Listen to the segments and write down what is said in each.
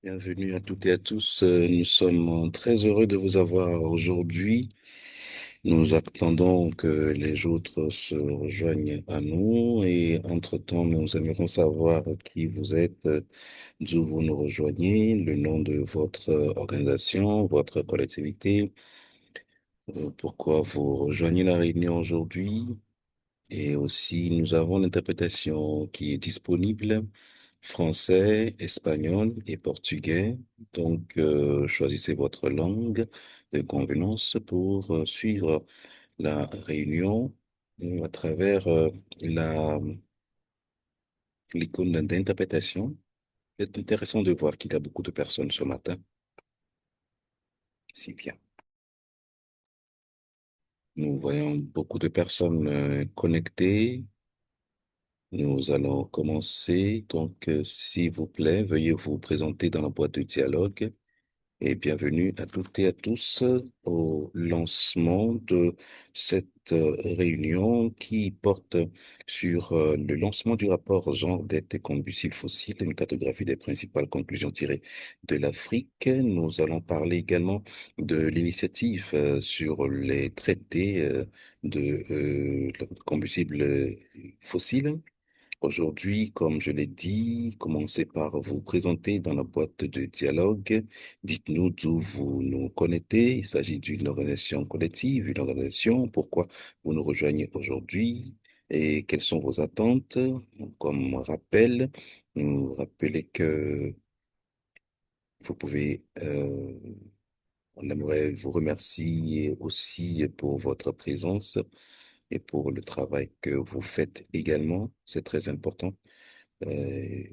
Bienvenue à toutes et à tous. Nous sommes très heureux de vous avoir aujourd'hui. Nous attendons que les autres se rejoignent à nous et entre-temps, nous aimerions savoir qui vous êtes, d'où vous nous rejoignez, le nom de votre organisation, votre collectivité, pourquoi vous rejoignez la réunion aujourd'hui. Et aussi, nous avons l'interprétation qui est disponible, français, espagnol et portugais. Donc, choisissez votre langue de convenance pour suivre la réunion à travers la, l'icône d'interprétation. C'est intéressant de voir qu'il y a beaucoup de personnes ce matin. C'est bien. Nous voyons beaucoup de personnes connectées. Nous allons commencer. Donc, s'il vous plaît, veuillez vous présenter dans la boîte de dialogue et bienvenue à toutes et à tous au lancement de cette réunion qui porte sur le lancement du rapport genre dette et combustibles fossiles, une cartographie des principales conclusions tirées de l'Afrique. Nous allons parler également de l'initiative sur les traités de combustibles fossiles. Aujourd'hui, comme je l'ai dit, commencez par vous présenter dans la boîte de dialogue. Dites-nous d'où vous nous connectez. Il s'agit d'une organisation collective, une organisation. Pourquoi vous nous rejoignez aujourd'hui et quelles sont vos attentes? Comme rappel, nous rappeler que vous pouvez, on aimerait vous remercier aussi pour votre présence et pour le travail que vous faites également. C'est très important. Euh,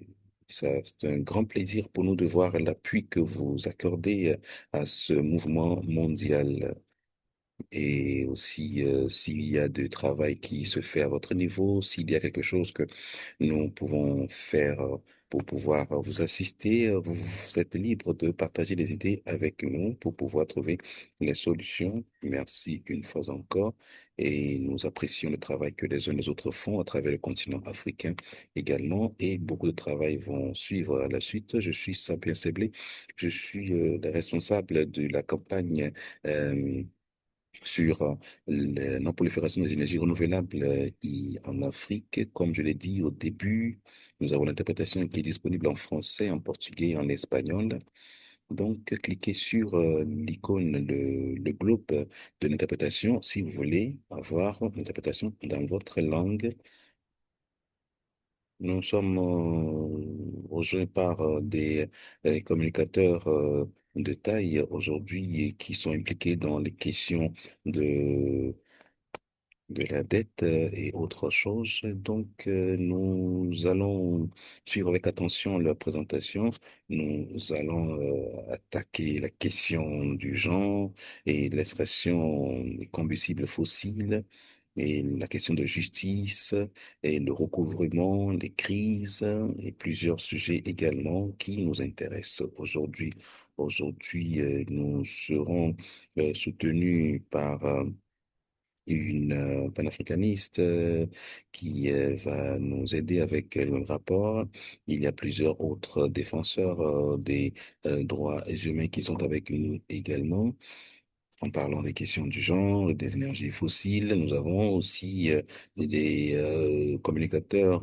c'est un grand plaisir pour nous de voir l'appui que vous accordez à ce mouvement mondial et aussi s'il y a du travail qui se fait à votre niveau, s'il y a quelque chose que nous pouvons faire pour pouvoir vous assister, vous êtes libre de partager des idées avec nous pour pouvoir trouver les solutions. Merci une fois encore et nous apprécions le travail que les uns et les autres font à travers le continent africain également et beaucoup de travail vont suivre à la suite. Je suis Sabien Seblé, je suis le responsable de la campagne euh, sur la non-prolifération des énergies renouvelables en Afrique. Comme je l'ai dit au début, nous avons l'interprétation qui est disponible en français, en portugais et en espagnol. Donc, cliquez sur l'icône, le globe de l'interprétation si vous voulez avoir l'interprétation dans votre langue. Nous sommes rejoints par des communicateurs de taille aujourd'hui et qui sont impliqués dans les questions de de la dette et autre chose. Donc, nous allons suivre avec attention leur présentation. Nous allons attaquer la question du genre et de l'extraction des combustibles fossiles et la question de justice et le recouvrement, les crises et plusieurs sujets également qui nous intéressent aujourd'hui. Aujourd'hui, nous serons soutenus par une panafricaniste qui va nous aider avec le rapport. Il y a plusieurs autres défenseurs des droits humains qui sont avec nous également. En parlant des questions du genre, des énergies fossiles, nous avons aussi des communicateurs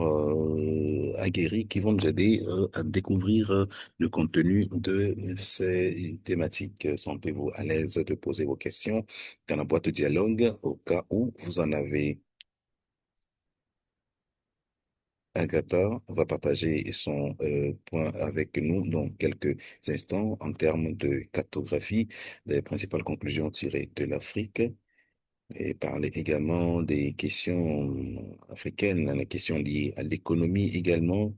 aguerris qui vont nous aider à découvrir le contenu de ces thématiques. Sentez-vous à l'aise de poser vos questions dans la boîte de dialogue au cas où vous en avez. Agatha va partager son point avec nous dans quelques instants en termes de cartographie des principales conclusions tirées de l'Afrique. Et parler également des questions africaines, les questions liées à l'économie également.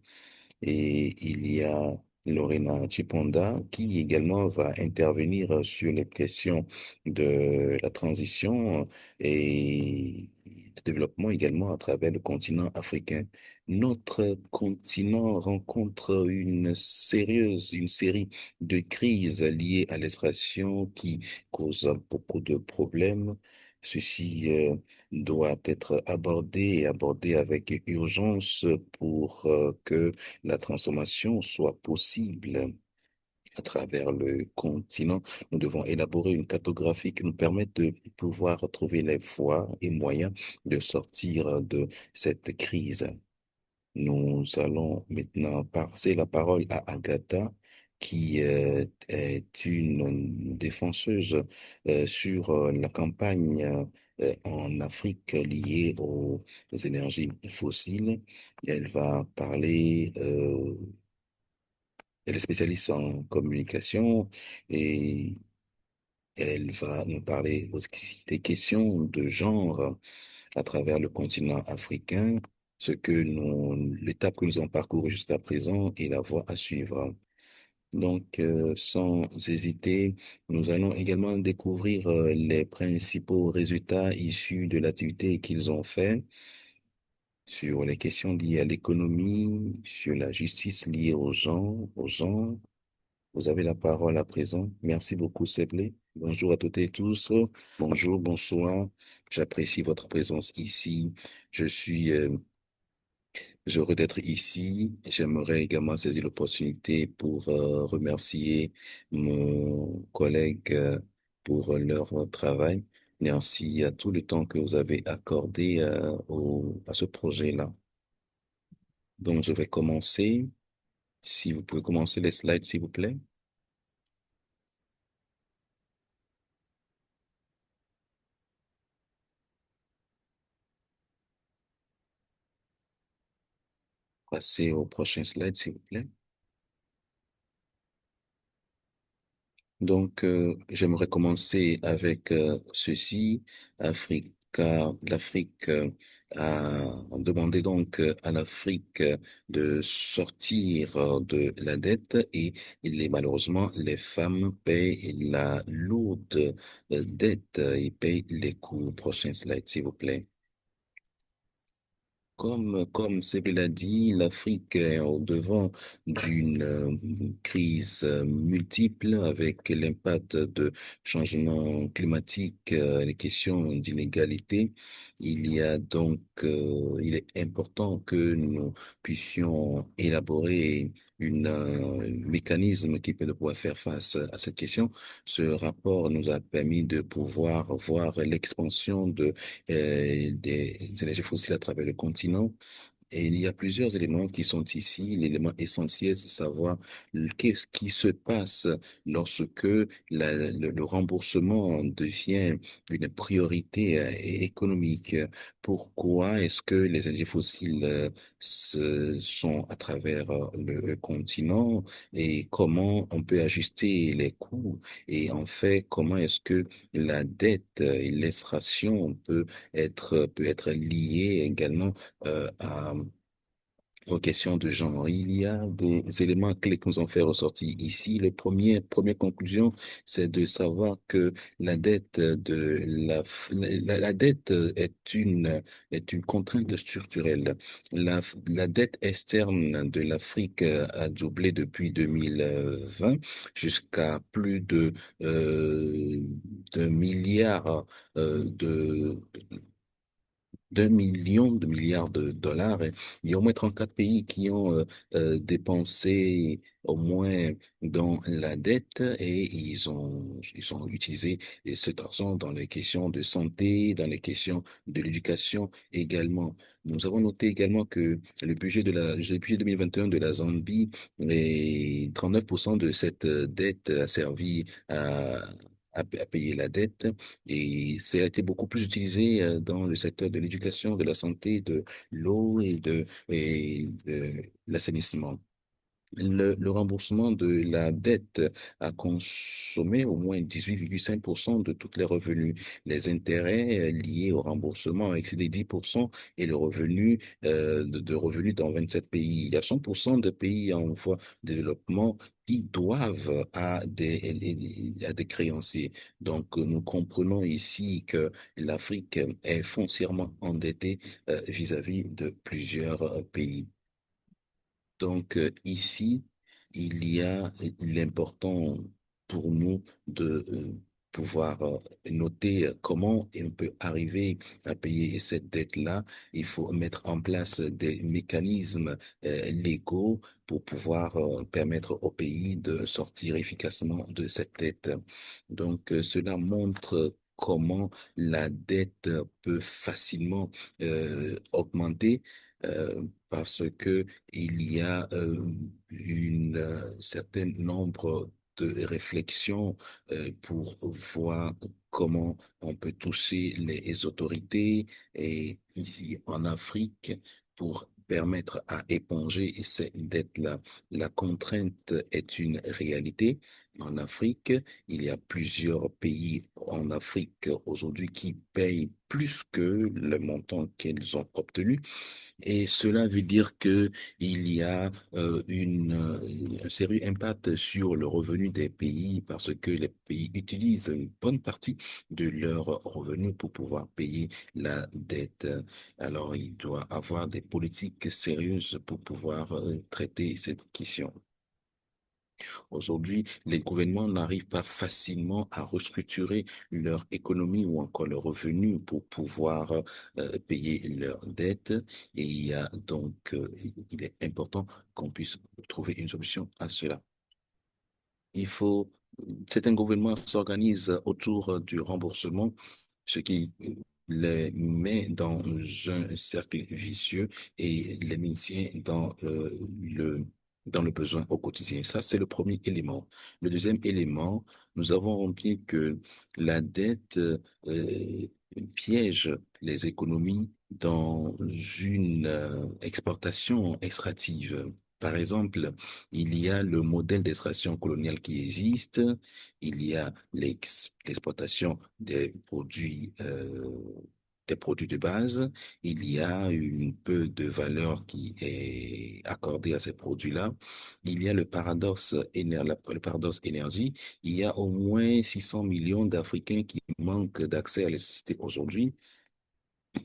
Et il y a Lorena Chiponda qui également va intervenir sur les questions de la transition et du développement également à travers le continent africain. Notre continent rencontre une série de crises liées à l'extraction qui causent beaucoup de problèmes. Ceci doit être abordé et abordé avec urgence pour que la transformation soit possible. à travers le continent. Nous devons élaborer une cartographie qui nous permette de pouvoir trouver les voies et moyens de sortir de cette crise. Nous allons maintenant passer la parole à Agatha, qui est une défenseuse sur la campagne en Afrique liée aux énergies fossiles. Elle va parler, elle est spécialiste en communication et elle va nous parler aussi des questions de genre à travers le continent africain, l'étape que nous avons parcourue jusqu'à présent et la voie à suivre. Donc, sans hésiter, nous allons également découvrir les principaux résultats issus de l'activité qu'ils ont fait sur les questions liées à l'économie, sur la justice liée aux gens. Vous avez la parole à présent. Merci beaucoup, Seblé. Bonjour à toutes et tous. Bonjour, bonsoir. J'apprécie votre présence ici. Je suis heureux d'être ici. J'aimerais également saisir l'opportunité pour remercier mon collègue pour leur travail. Merci à tout le temps que vous avez accordé à ce projet-là. Donc, je vais commencer. Si vous pouvez commencer les slides, s'il vous plaît. Passez au prochain slide, s'il vous plaît. Donc, j'aimerais commencer avec ceci. L'Afrique a demandé donc à l'Afrique de sortir de la dette et malheureusement, les femmes payent la lourde dette et payent les coûts. Prochain slide, s'il vous plaît. Comme Sébille l'a dit, l'Afrique est au devant d'une crise multiple avec l'impact de changement climatique, les questions d'inégalité. Il est important que nous puissions élaborer un mécanisme qui peut de pouvoir faire face à cette question. Ce rapport nous a permis de pouvoir voir l'expansion des énergies fossiles à travers le continent. Et il y a plusieurs éléments qui sont ici. L'élément essentiel, c'est de savoir qu'est-ce qui se passe lorsque le remboursement devient une priorité économique. Pourquoi est-ce que les énergies fossiles sont à travers le continent et comment on peut ajuster les coûts et en fait, comment est-ce que la dette et l'extraction peut être liée également à aux questions de genre. Il y a des éléments clés que nous ont fait ressortir ici. Première conclusion, c'est de savoir que la dette la dette est une contrainte structurelle. La dette externe de l'Afrique a doublé depuis 2020 jusqu'à plus de milliards de d'1 million de milliards de dollars. Et il y a au moins 34 pays qui ont dépensé au moins dans la dette et ils ont utilisé cet argent dans les questions de santé, dans les questions de l'éducation également. Nous avons noté également que le budget 2021 de la Zambie, et 39% de cette dette a servi à payer la dette. Et ça a été beaucoup plus utilisé dans le secteur de l'éducation, de la santé, de l'eau et de l'assainissement. Le remboursement de la dette a consommé au moins 18,5% de tous les revenus. Les intérêts liés au remboursement ont excédé 10% et le revenu de revenus dans 27 pays. Il y a 100% de pays en voie de développement qui doivent à des créanciers. Donc, nous comprenons ici que l'Afrique est foncièrement endettée vis-à-vis de plusieurs pays. Donc, ici, il y a l'important pour nous pouvoir noter comment on peut arriver à payer cette dette-là, il faut mettre en place des mécanismes légaux pour pouvoir permettre au pays de sortir efficacement de cette dette. Donc, cela montre comment la dette peut facilement augmenter parce que il y a une certain nombre de réflexions pour voir comment on peut toucher les autorités et ici en Afrique pour permettre à éponger ces dettes-là. La contrainte est une réalité. En Afrique, il y a plusieurs pays en Afrique aujourd'hui qui payent plus que le montant qu'ils ont obtenu. Et cela veut dire que il y a un sérieux impact sur le revenu des pays parce que les pays utilisent une bonne partie de leurs revenus pour pouvoir payer la dette. Alors, il doit avoir des politiques sérieuses pour pouvoir traiter cette question. Aujourd'hui, les gouvernements n'arrivent pas facilement à restructurer leur économie ou encore leurs revenus pour pouvoir payer leurs dettes. Et il y a donc, il est important qu'on puisse trouver une solution à cela. Il faut, certains gouvernements s'organisent autour du remboursement, ce qui les met dans un cercle vicieux et les maintient dans le besoin au quotidien. Ça, c'est le premier élément. Le deuxième élément, nous avons remarqué que la dette piège les économies dans une exportation extractive. Par exemple, il y a le modèle d'extraction coloniale qui existe, il y a l'exploitation des produits de base, il y a une peu de valeur qui est accordée à ces produits-là, il y a le paradoxe énergie, il y a au moins 600 millions d'Africains qui manquent d'accès à l'électricité aujourd'hui.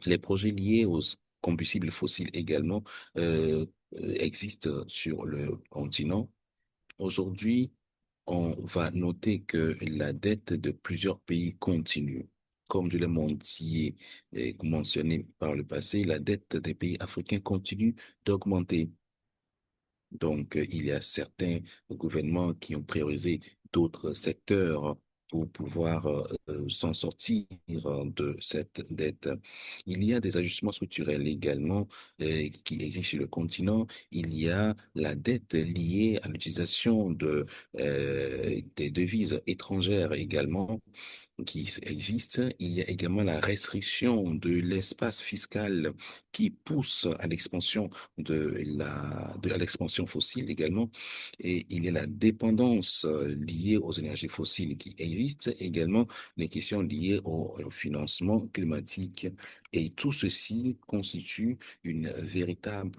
Les projets liés aux combustibles fossiles également existent sur le continent. Aujourd'hui, on va noter que la dette de plusieurs pays continue. Comme je l'ai mentionné par le passé, la dette des pays africains continue d'augmenter. Donc, il y a certains gouvernements qui ont priorisé d'autres secteurs pour pouvoir s'en sortir de cette dette. Il y a des ajustements structurels également qui existent sur le continent. Il y a la dette liée à l'utilisation des devises étrangères également qui existe. Il y a également la restriction de l'espace fiscal qui pousse à l'expansion à l'expansion fossile également. Et il y a la dépendance liée aux énergies fossiles qui existent, également les questions liées au financement climatique. Et tout ceci constitue un véritable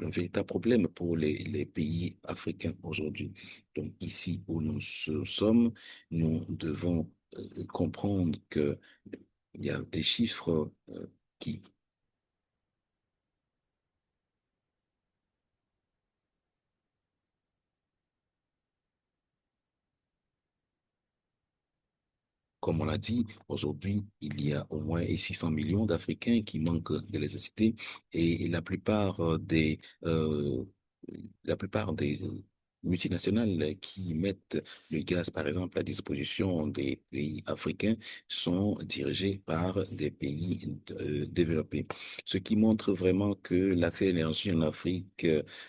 problème pour les pays africains aujourd'hui. Donc ici où nous sommes, nous devons comprendre que il y a des chiffres qui, comme on l'a dit, aujourd'hui, il y a au moins 600 millions d'Africains qui manquent d'électricité et la plupart des multinationales qui mettent le gaz, par exemple, à disposition des pays africains sont dirigées par des pays développés. Ce qui montre vraiment que l'accès à l'énergie en Afrique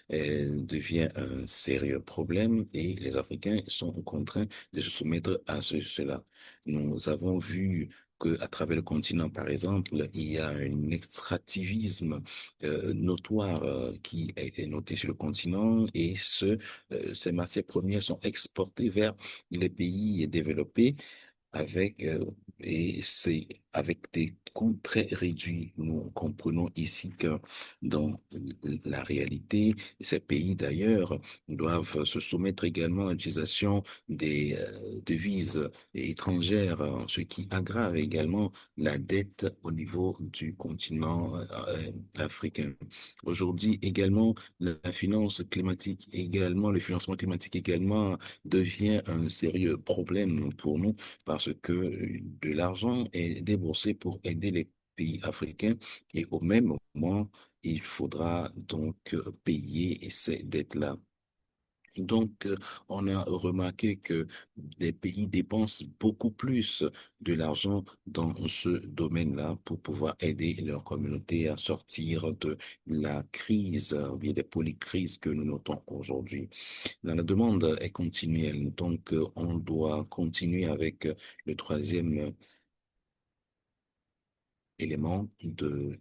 devient un sérieux problème et les Africains sont contraints de se soumettre à cela. Nous avons vu que à travers le continent, par exemple, il y a un extractivisme notoire est noté sur le continent et ces matières premières sont exportées vers les pays développés avec et c'est avec des coûts très réduits. Nous comprenons ici que dans la réalité, ces pays d'ailleurs doivent se soumettre également à l'utilisation des devises étrangères, ce qui aggrave également la dette au niveau du continent africain. Aujourd'hui également, la finance climatique également, le financement climatique également devient un sérieux problème pour nous parce que de l'argent est déboursé pour aider les pays africains et au même moment, il faudra donc payer ces dettes-là. Donc, on a remarqué que des pays dépensent beaucoup plus de l'argent dans ce domaine-là pour pouvoir aider leur communauté à sortir de la crise, ou bien des polycrises que nous notons aujourd'hui. La demande est continuelle, donc on doit continuer avec le troisième élément de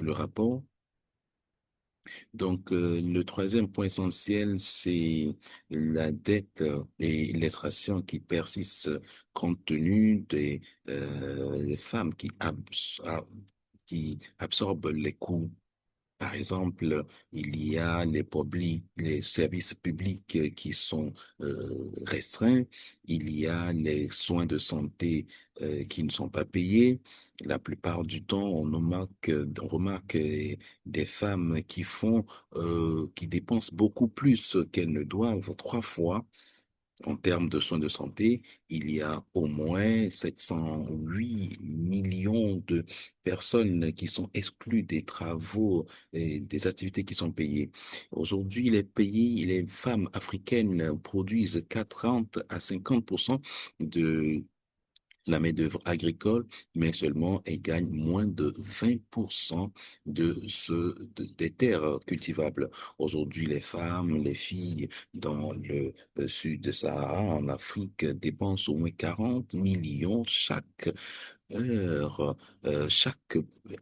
le rapport. Donc, le troisième point essentiel, c'est la dette et l'extraction qui persistent compte tenu des femmes qui absorbent les coûts. Par exemple, il y a les services publics qui sont restreints, il y a les soins de santé qui ne sont pas payés. La plupart du temps, on remarque des femmes qui dépensent beaucoup plus qu'elles ne doivent, trois fois en termes de soins de santé, il y a au moins 708 millions de personnes qui sont exclues des travaux et des activités qui sont payées. Aujourd'hui, les femmes africaines produisent 40 à 50% de la main-d'œuvre agricole, mais seulement elle gagne moins de 20% des terres cultivables. Aujourd'hui, les femmes, les filles dans le sud de Sahara, en Afrique, dépensent au moins 40 millions chaque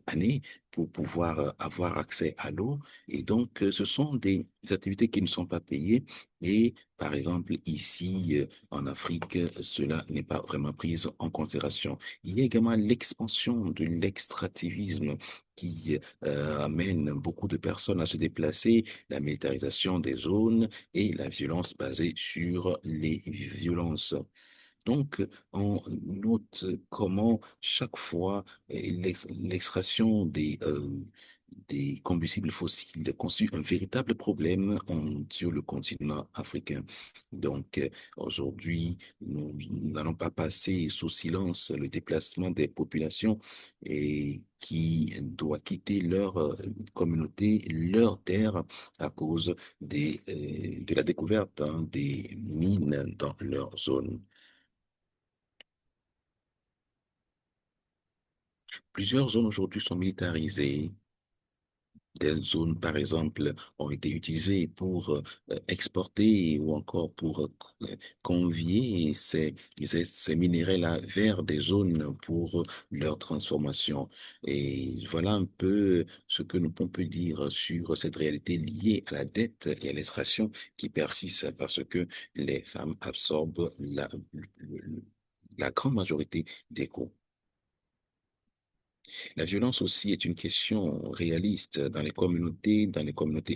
année pour pouvoir avoir accès à l'eau. Et donc, ce sont des activités qui ne sont pas payées. Et par exemple, ici, en Afrique, cela n'est pas vraiment pris en considération. Il y a également l'expansion de l'extractivisme qui amène beaucoup de personnes à se déplacer, la militarisation des zones et la violence basée sur les violences. Donc, on note comment chaque fois l'extraction des combustibles fossiles constitue un véritable problème sur le continent africain. Donc, aujourd'hui, nous n'allons pas passer sous silence le déplacement des populations et qui doivent quitter leur communauté, leur terre à cause de la découverte des mines dans leur zone. Plusieurs zones aujourd'hui sont militarisées. Des zones, par exemple, ont été utilisées pour exporter ou encore pour convier ces minéraux-là vers des zones pour leur transformation. Et voilà un peu ce que nous peut dire sur cette réalité liée à la dette et à l'extraction qui persiste parce que les femmes absorbent la grande majorité des coûts. La violence aussi est une question réaliste dans les communautés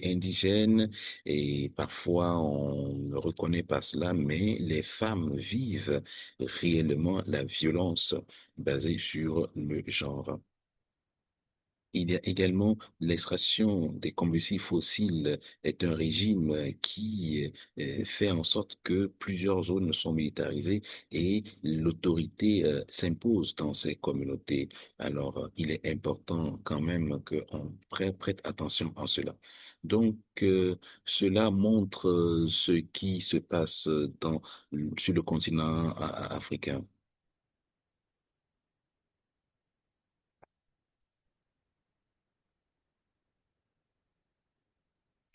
indigènes, et parfois on ne reconnaît pas cela, mais les femmes vivent réellement la violence basée sur le genre. Il y a également l'extraction des combustibles fossiles est un régime qui fait en sorte que plusieurs zones sont militarisées et l'autorité s'impose dans ces communautés. Alors, il est important quand même qu'on prête attention à cela. Donc, cela montre ce qui se passe sur le continent africain.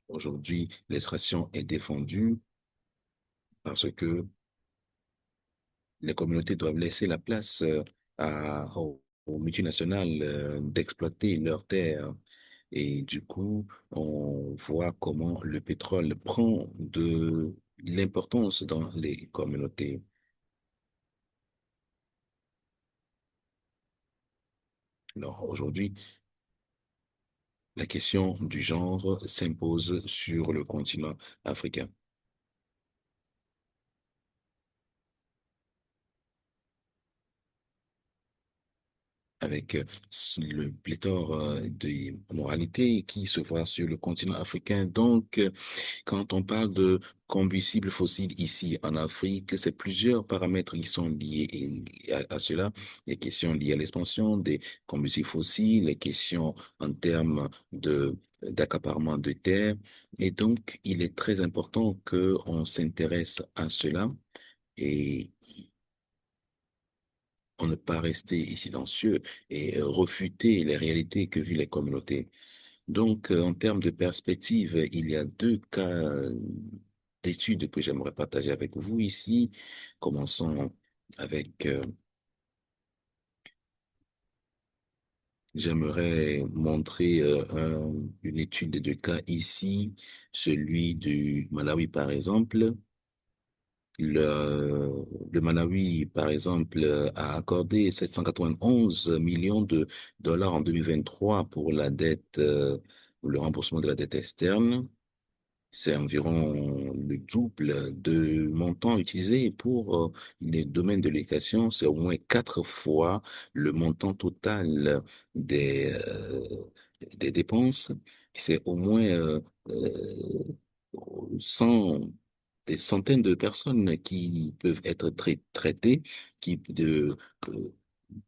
Aujourd'hui, l'extraction est défendue parce que les communautés doivent laisser la place aux multinationales d'exploiter leurs terres. Et du coup, on voit comment le pétrole prend de l'importance dans les communautés. Alors aujourd'hui, la question du genre s'impose sur le continent africain, avec le pléthore de moralités qui se voit sur le continent africain. Donc, quand on parle de combustibles fossiles ici en Afrique, c'est plusieurs paramètres qui sont liés à cela. Les questions liées à l'expansion des combustibles fossiles, les questions en termes de d'accaparement de terres. Et donc, il est très important que on s'intéresse à cela et on ne pas rester silencieux et refuter les réalités que vivent les communautés. Donc, en termes de perspective, il y a deux cas d'études que j'aimerais partager avec vous ici. Commençons avec, j'aimerais montrer une étude de cas ici, celui du Malawi par exemple. Le Malawi, par exemple, a accordé 791 millions de dollars en 2023 pour la dette, le remboursement de la dette externe. C'est environ le double de montant utilisé pour les domaines de l'éducation. C'est au moins quatre fois le montant total des, euh, des dépenses. C'est au moins 100, des centaines de personnes qui peuvent être traitées, euh,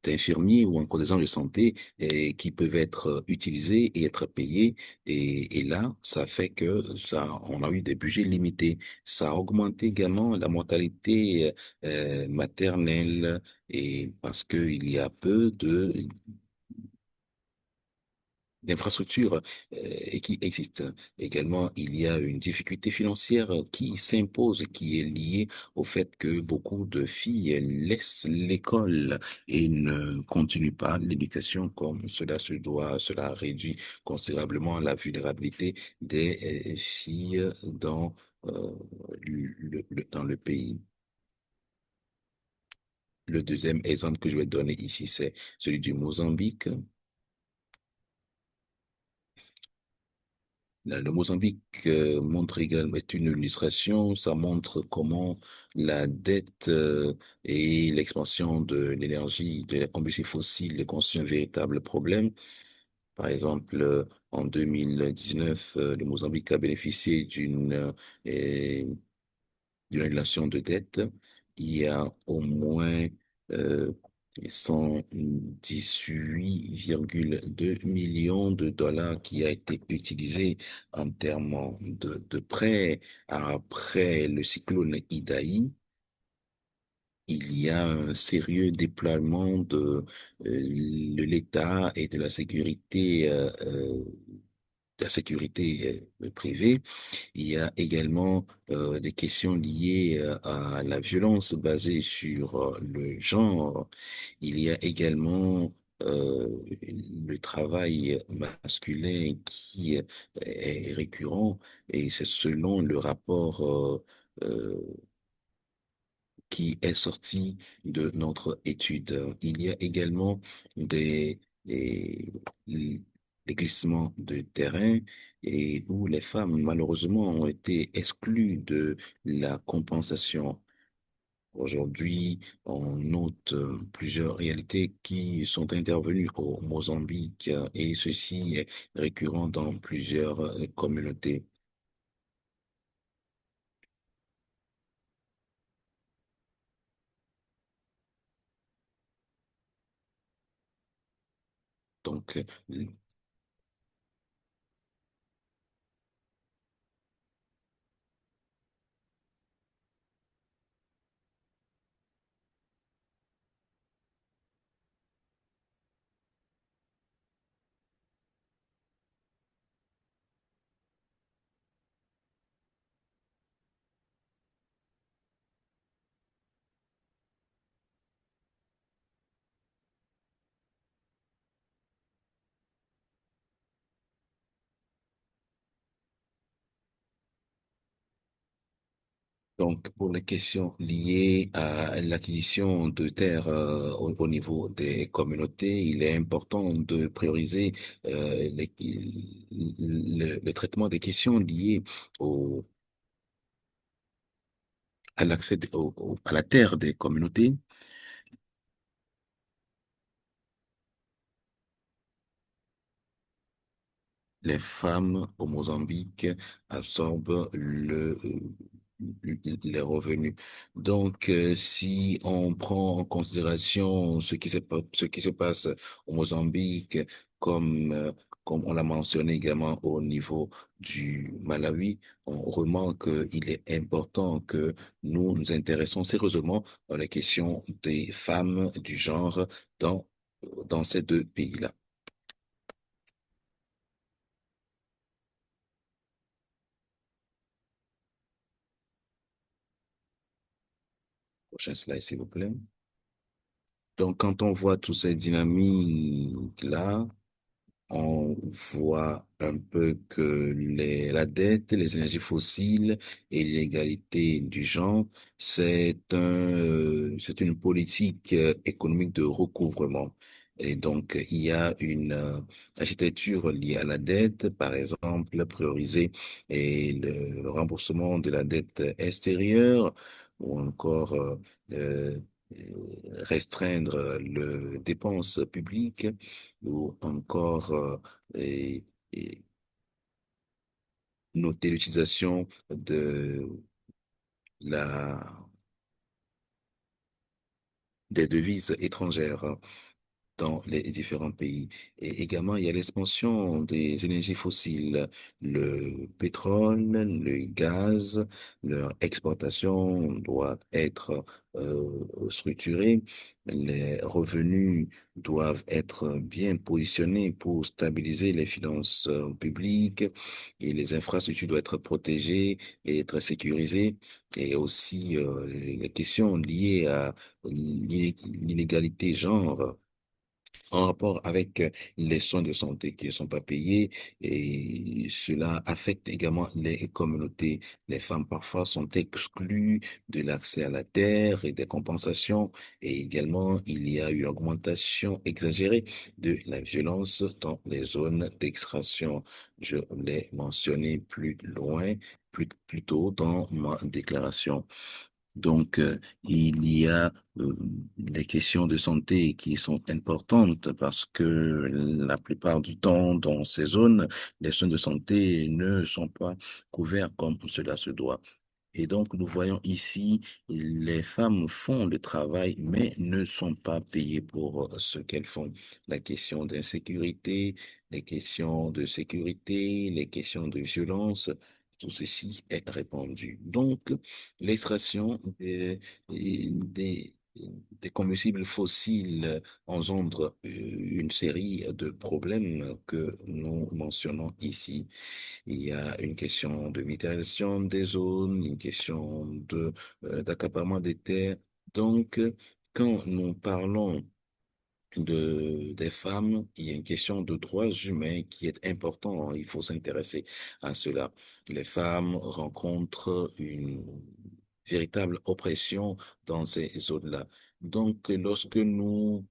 d'infirmiers ou encore des agents de santé et qui peuvent être utilisés et être payés. Et là, ça fait que ça, on a eu des budgets limités. Ça a augmenté également la mortalité maternelle et parce qu'il y a peu de d'infrastructures qui existent. Également, il y a une difficulté financière qui s'impose, qui est liée au fait que beaucoup de filles laissent l'école et ne continuent pas l'éducation comme cela se doit. Cela réduit considérablement la vulnérabilité des filles dans, dans le pays. Le deuxième exemple que je vais donner ici, c'est celui du Mozambique. Le Mozambique montre également, est une illustration, ça montre comment la dette et l'expansion de l'énergie, de la combustibles fossiles constituent un véritable problème. Par exemple, en 2019, le Mozambique a bénéficié euh, d'une annulation de dette. Il y a au moins euh, 118,2 millions de dollars qui a été utilisé en termes de prêts après le cyclone Idaï. Il y a un sérieux déploiement de l'État et de la sécurité privée. Il y a également des questions liées à la violence basée sur le genre. Il y a également le travail masculin qui est récurrent et c'est selon le rapport qui est sorti de notre étude. Il y a également des, des glissements de terrain et où les femmes, malheureusement, ont été exclues de la compensation. Aujourd'hui, on note plusieurs réalités qui sont intervenues au Mozambique et ceci est récurrent dans plusieurs communautés. Donc, Donc, pour les questions liées à l'acquisition de terres au niveau des communautés, il est important de prioriser le traitement des questions liées au, à l'accès à la terre des communautés. Les femmes au Mozambique absorbent les revenus. Donc, si on prend en considération ce qui se passe au Mozambique, comme, euh, comme on l'a mentionné également au niveau du Malawi, on remarque qu'il est important que nous nous intéressons sérieusement à la question des femmes du genre dans, dans ces deux pays-là. Prochain slide, s'il vous plaît. Donc, quand on voit toutes ces dynamiques-là, on voit un peu que la dette, les énergies fossiles et l'égalité du genre, c'est une politique économique de recouvrement. Et donc, il y a une architecture liée à la dette, par exemple, prioriser et le remboursement de la dette extérieure ou encore euh, restreindre les dépenses publiques ou encore et, et noter l'utilisation de la des devises étrangères dans les différents pays. Et également, il y a l'expansion des énergies fossiles, le pétrole, le gaz, leur exportation doit être structurée. Les revenus doivent être bien positionnés pour stabiliser les finances publiques et les infrastructures doivent être protégées et être sécurisées. Et aussi, les questions liées à l'inégalité genre en rapport avec les soins de santé qui ne sont pas payés et cela affecte également les communautés. Les femmes parfois sont exclues de l'accès à la terre et des compensations et également il y a une augmentation exagérée de la violence dans les zones d'extraction. Je l'ai mentionné plus loin, plus tôt dans ma déclaration. Donc, il y a les questions de santé qui sont importantes parce que la plupart du temps, dans ces zones, les soins de santé ne sont pas couverts comme cela se doit. Et donc, nous voyons ici, les femmes font le travail, mais ne sont pas payées pour ce qu'elles font. La question d'insécurité, les questions de sécurité, les questions de violence, tout ceci est répandu. Donc, l'extraction des combustibles fossiles engendre une série de problèmes que nous mentionnons ici. Il y a une question de militarisation des zones, une question d'accaparement des terres. Donc, quand nous parlons des femmes, il y a une question de droits humains qui est important, hein. Il faut s'intéresser à cela. Les femmes rencontrent une véritable oppression dans ces zones-là. Donc, lorsque nous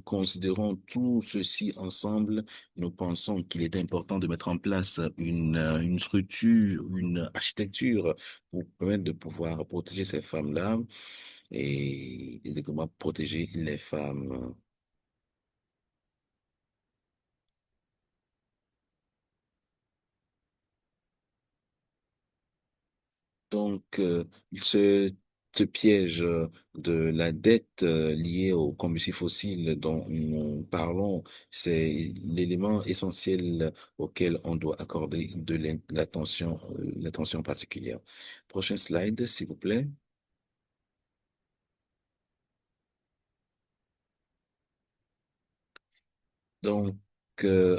considérons tout ceci ensemble, nous pensons qu'il est important de mettre en place une structure, une architecture pour permettre de pouvoir protéger ces femmes-là et de comment protéger les femmes. Donc, ce piège de la dette liée aux combustibles fossiles dont nous parlons, c'est l'élément essentiel auquel on doit accorder de l'attention particulière. Prochain slide, s'il vous plaît. Donc,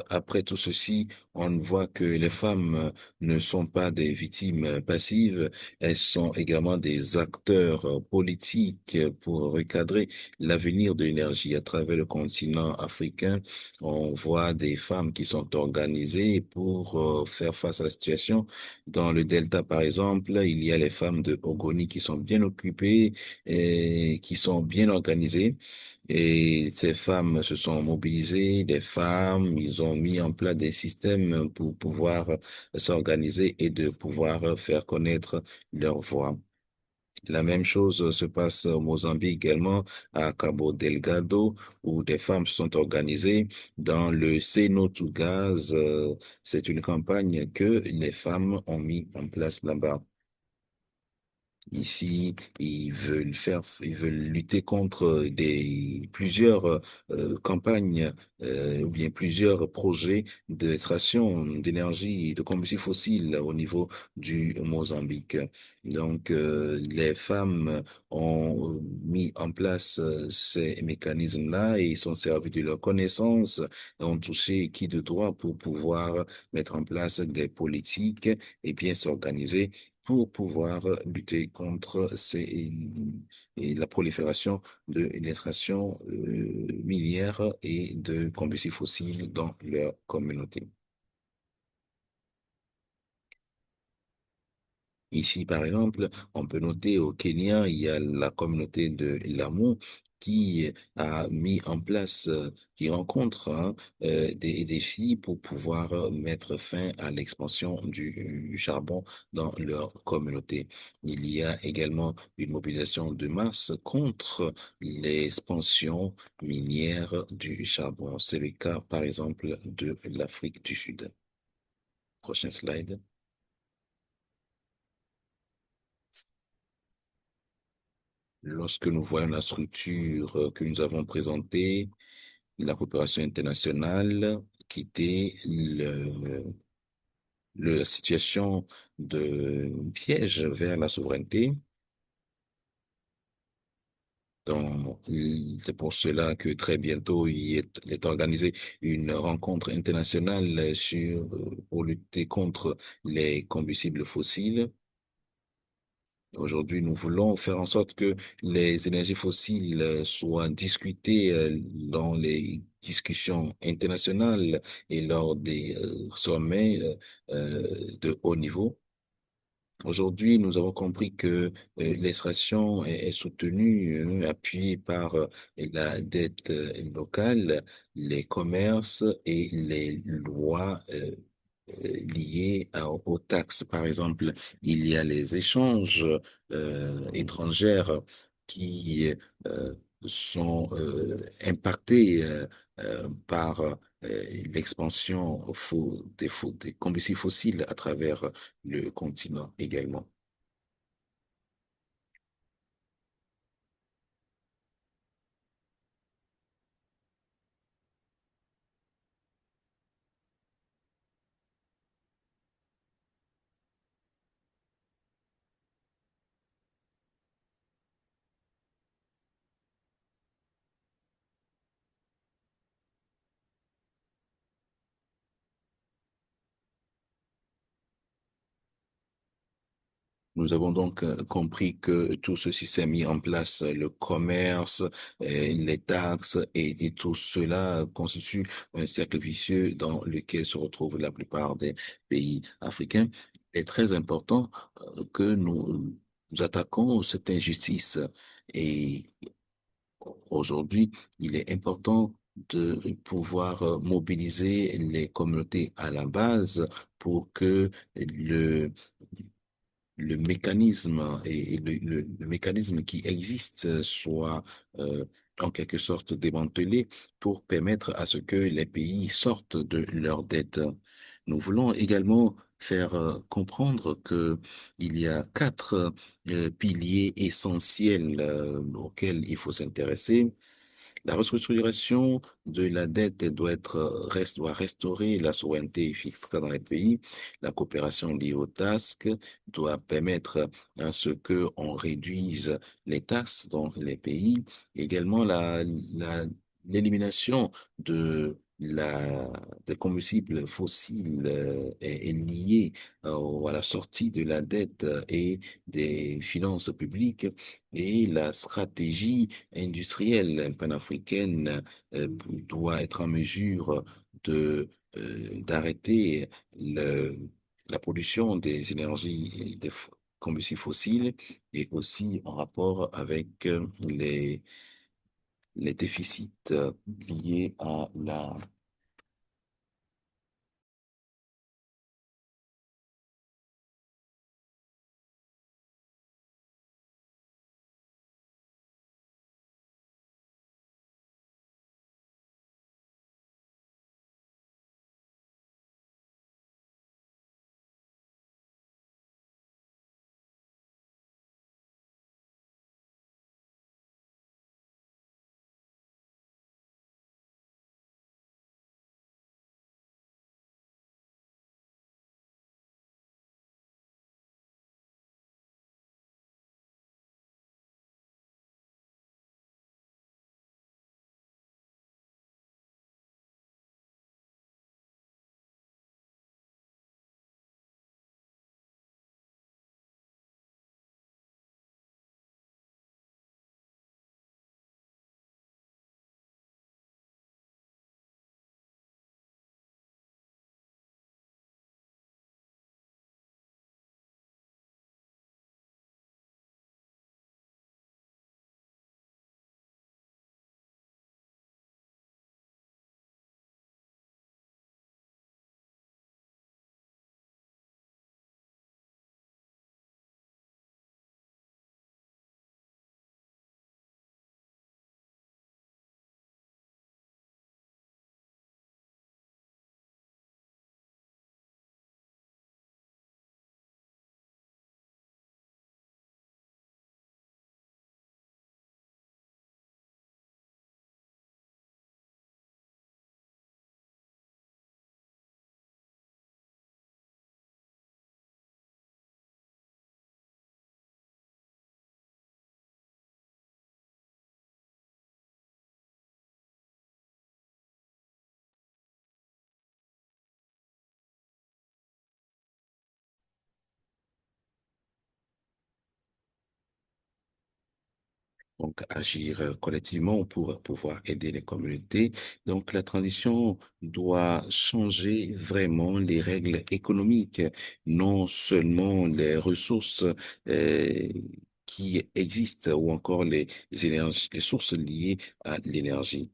après tout ceci, on voit que les femmes ne sont pas des victimes passives, elles sont également des acteurs politiques pour recadrer l'avenir de l'énergie à travers le continent africain. On voit des femmes qui sont organisées pour faire face à la situation. Dans le Delta, par exemple, il y a les femmes de Ogoni qui sont bien occupées et qui sont bien organisées. Et ces femmes se sont mobilisées, des femmes, ils ont mis en place des systèmes pour pouvoir s'organiser et de pouvoir faire connaître leur voix. La même chose se passe au Mozambique également, à Cabo Delgado, où des femmes se sont organisées dans le Say No to Gaz. C'est une campagne que les femmes ont mis en place là-bas. Ici, ils veulent lutter contre plusieurs campagnes ou bien plusieurs projets d'extraction d'énergie, de combustibles fossiles au niveau du Mozambique. Donc, les femmes ont mis en place ces mécanismes-là et ils sont servis de leurs connaissances, ont touché qui de droit pour pouvoir mettre en place des politiques et bien s'organiser pour pouvoir lutter contre et la prolifération de l'extraction minière et de combustibles fossiles dans leur communauté. Ici, par exemple, on peut noter au Kenya, il y a la communauté de Lamu qui a mis en place, qui rencontre des défis pour pouvoir mettre fin à l'expansion du charbon dans leur communauté. Il y a également une mobilisation de masse contre l'expansion minière du charbon. C'est le cas, par exemple, de l'Afrique du Sud. Prochain slide. Lorsque nous voyons la structure que nous avons présentée, la coopération internationale, quitter la situation de piège vers la souveraineté. C'est pour cela que très bientôt, il est organisé une rencontre internationale pour lutter contre les combustibles fossiles. Aujourd'hui, nous voulons faire en sorte que les énergies fossiles soient discutées dans les discussions internationales et lors des sommets de haut niveau. Aujourd'hui, nous avons compris que l'extraction est soutenue, appuyée par la dette locale, les commerces et les lois liées aux taxes. Par exemple, il y a les échanges étrangères qui euh, sont impactés par l'expansion des combustibles fossiles à travers le continent également. Nous avons donc compris que tout ceci s'est mis en place, le commerce, les taxes et tout cela constitue un cercle vicieux dans lequel se retrouvent la plupart des pays africains. Il est très important que nous attaquons cette injustice et aujourd'hui, il est important de pouvoir mobiliser les communautés à la base pour que le mécanisme et le mécanisme qui existe soit en quelque sorte démantelé pour permettre à ce que les pays sortent de leurs dettes. Nous voulons également faire comprendre que il y a quatre piliers essentiels auxquels il faut s'intéresser. La restructuration de la dette doit restaurer la souveraineté fiscale dans les pays. La coopération liée aux taxes doit permettre à ce que on réduise les taxes dans les pays. Également, l'élimination la, des combustibles fossiles est liée à la sortie de la dette et des finances publiques et la stratégie industrielle panafricaine doit être en mesure de d'arrêter la production des énergies et des combustibles fossiles et aussi en rapport avec les déficits liés à la. Donc, agir collectivement pour pouvoir aider les communautés. Donc, la transition doit changer vraiment les règles économiques, non seulement les ressources euh, qui existent ou encore les énergies, les sources liées à l'énergie.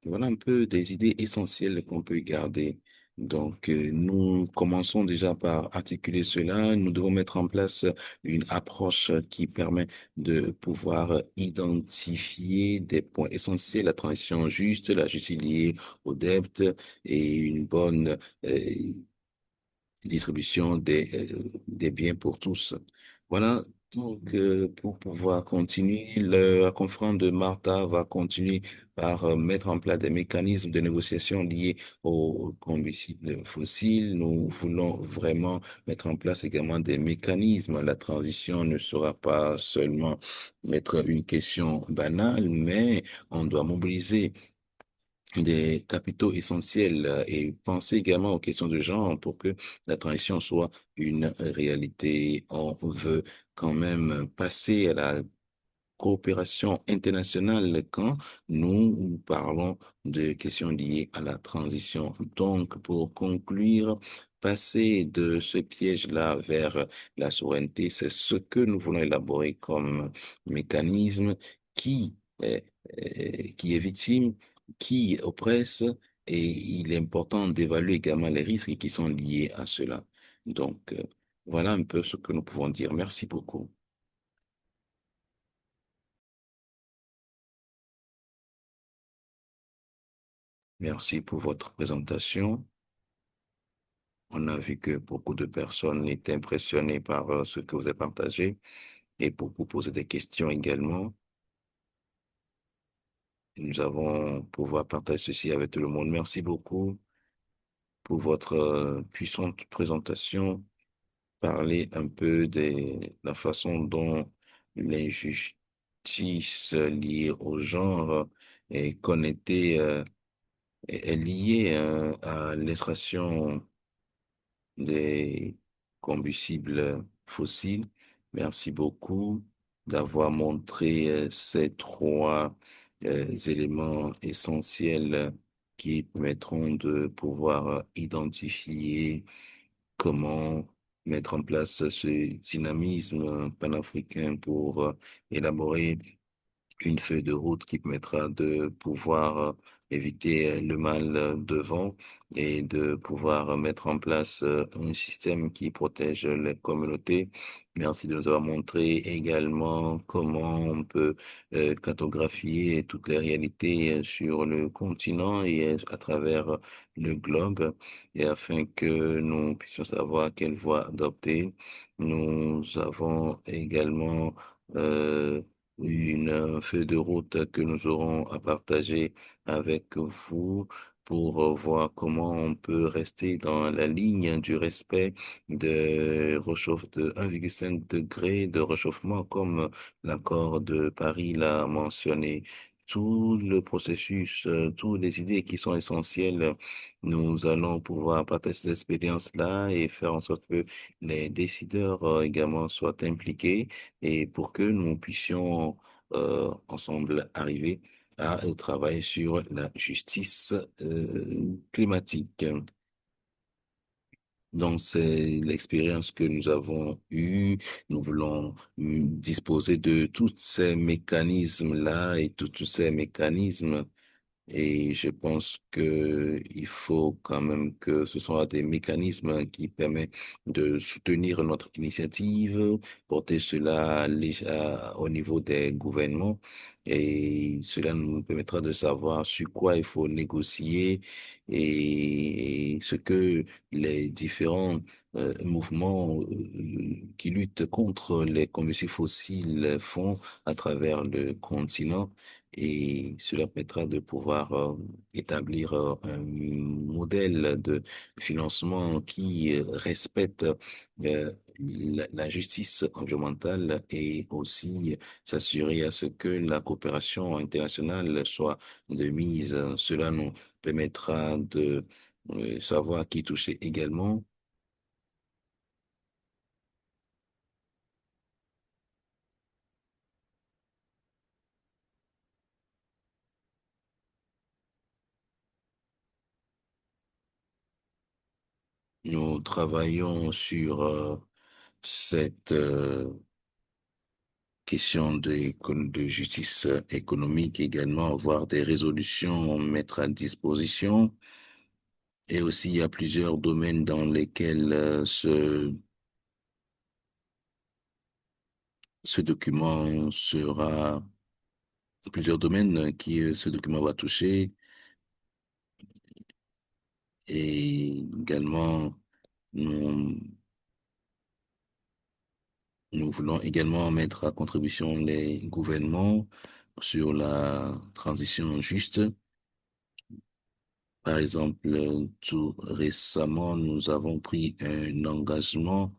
Voilà un peu des idées essentielles qu'on peut garder. Donc, nous commençons déjà par articuler cela. Nous devons mettre en place une approche qui permet de pouvoir identifier des points essentiels, la transition juste, la justice liée aux dettes et une bonne distribution des biens pour tous. Voilà. Donc, pour pouvoir continuer, la conférence de Martha va continuer par mettre en place des mécanismes de négociation liés aux combustibles fossiles. Nous voulons vraiment mettre en place également des mécanismes. La transition ne sera pas seulement être une question banale, mais on doit mobiliser des capitaux essentiels et penser également aux questions de genre pour que la transition soit une réalité. On veut quand même passer à la coopération internationale quand nous parlons de questions liées à la transition. Donc, pour conclure, passer de ce piège-là vers la souveraineté, c'est ce que nous voulons élaborer comme mécanisme qui qui est victime, qui oppresse, et il est important d'évaluer également les risques qui sont liés à cela. Donc, voilà un peu ce que nous pouvons dire. Merci beaucoup. Merci pour votre présentation. On a vu que beaucoup de personnes étaient impressionnées par ce que vous avez partagé et pour vous poser des questions également. Nous avons pouvoir partager ceci avec tout le monde. Merci beaucoup pour votre puissante présentation. Parler un peu de la façon dont l'injustice liée au genre est connectée est liée à l'extraction des combustibles fossiles. Merci beaucoup d'avoir montré ces trois éléments essentiels qui permettront de pouvoir identifier comment mettre en place ce dynamisme panafricain pour élaborer une feuille de route qui permettra de pouvoir éviter le mal devant et de pouvoir mettre en place un système qui protège les communautés. Merci de nous avoir montré également comment on peut cartographier toutes les réalités sur le continent et à travers le globe, et afin que nous puissions savoir quelle voie adopter. Nous avons également euh, une feuille de route que nous aurons à partager avec vous pour voir comment on peut rester dans la ligne du respect de 1,5 degré de réchauffement, comme l'accord de Paris l'a mentionné. Tout le processus, toutes les idées qui sont essentielles, nous allons pouvoir partager ces expériences-là et faire en sorte que les décideurs également soient impliqués, et pour que nous puissions ensemble arriver à travailler sur la justice climatique. Donc, c'est l'expérience que nous avons eue. Nous voulons disposer de tous ces mécanismes-là et de tous ces mécanismes, et je pense que il faut quand même que ce soit des mécanismes qui permettent de soutenir notre initiative, porter cela au niveau des gouvernements, et cela nous permettra de savoir sur quoi il faut négocier et ce que les différents mouvements qui luttent contre les combustibles fossiles font à travers le continent, et cela permettra de pouvoir établir un modèle de financement qui respecte la justice environnementale, et aussi s'assurer à ce que la coopération internationale soit de mise. Cela nous permettra de savoir qui toucher également. Nous travaillons sur cette question de justice économique également, avoir des résolutions, mettre à disposition. Et aussi, il y a plusieurs domaines dans lesquels ce document sera, plusieurs domaines qui ce document va toucher. Et également, nous, nous voulons également mettre à contribution les gouvernements sur la transition juste. Par exemple, tout récemment, nous avons pris un engagement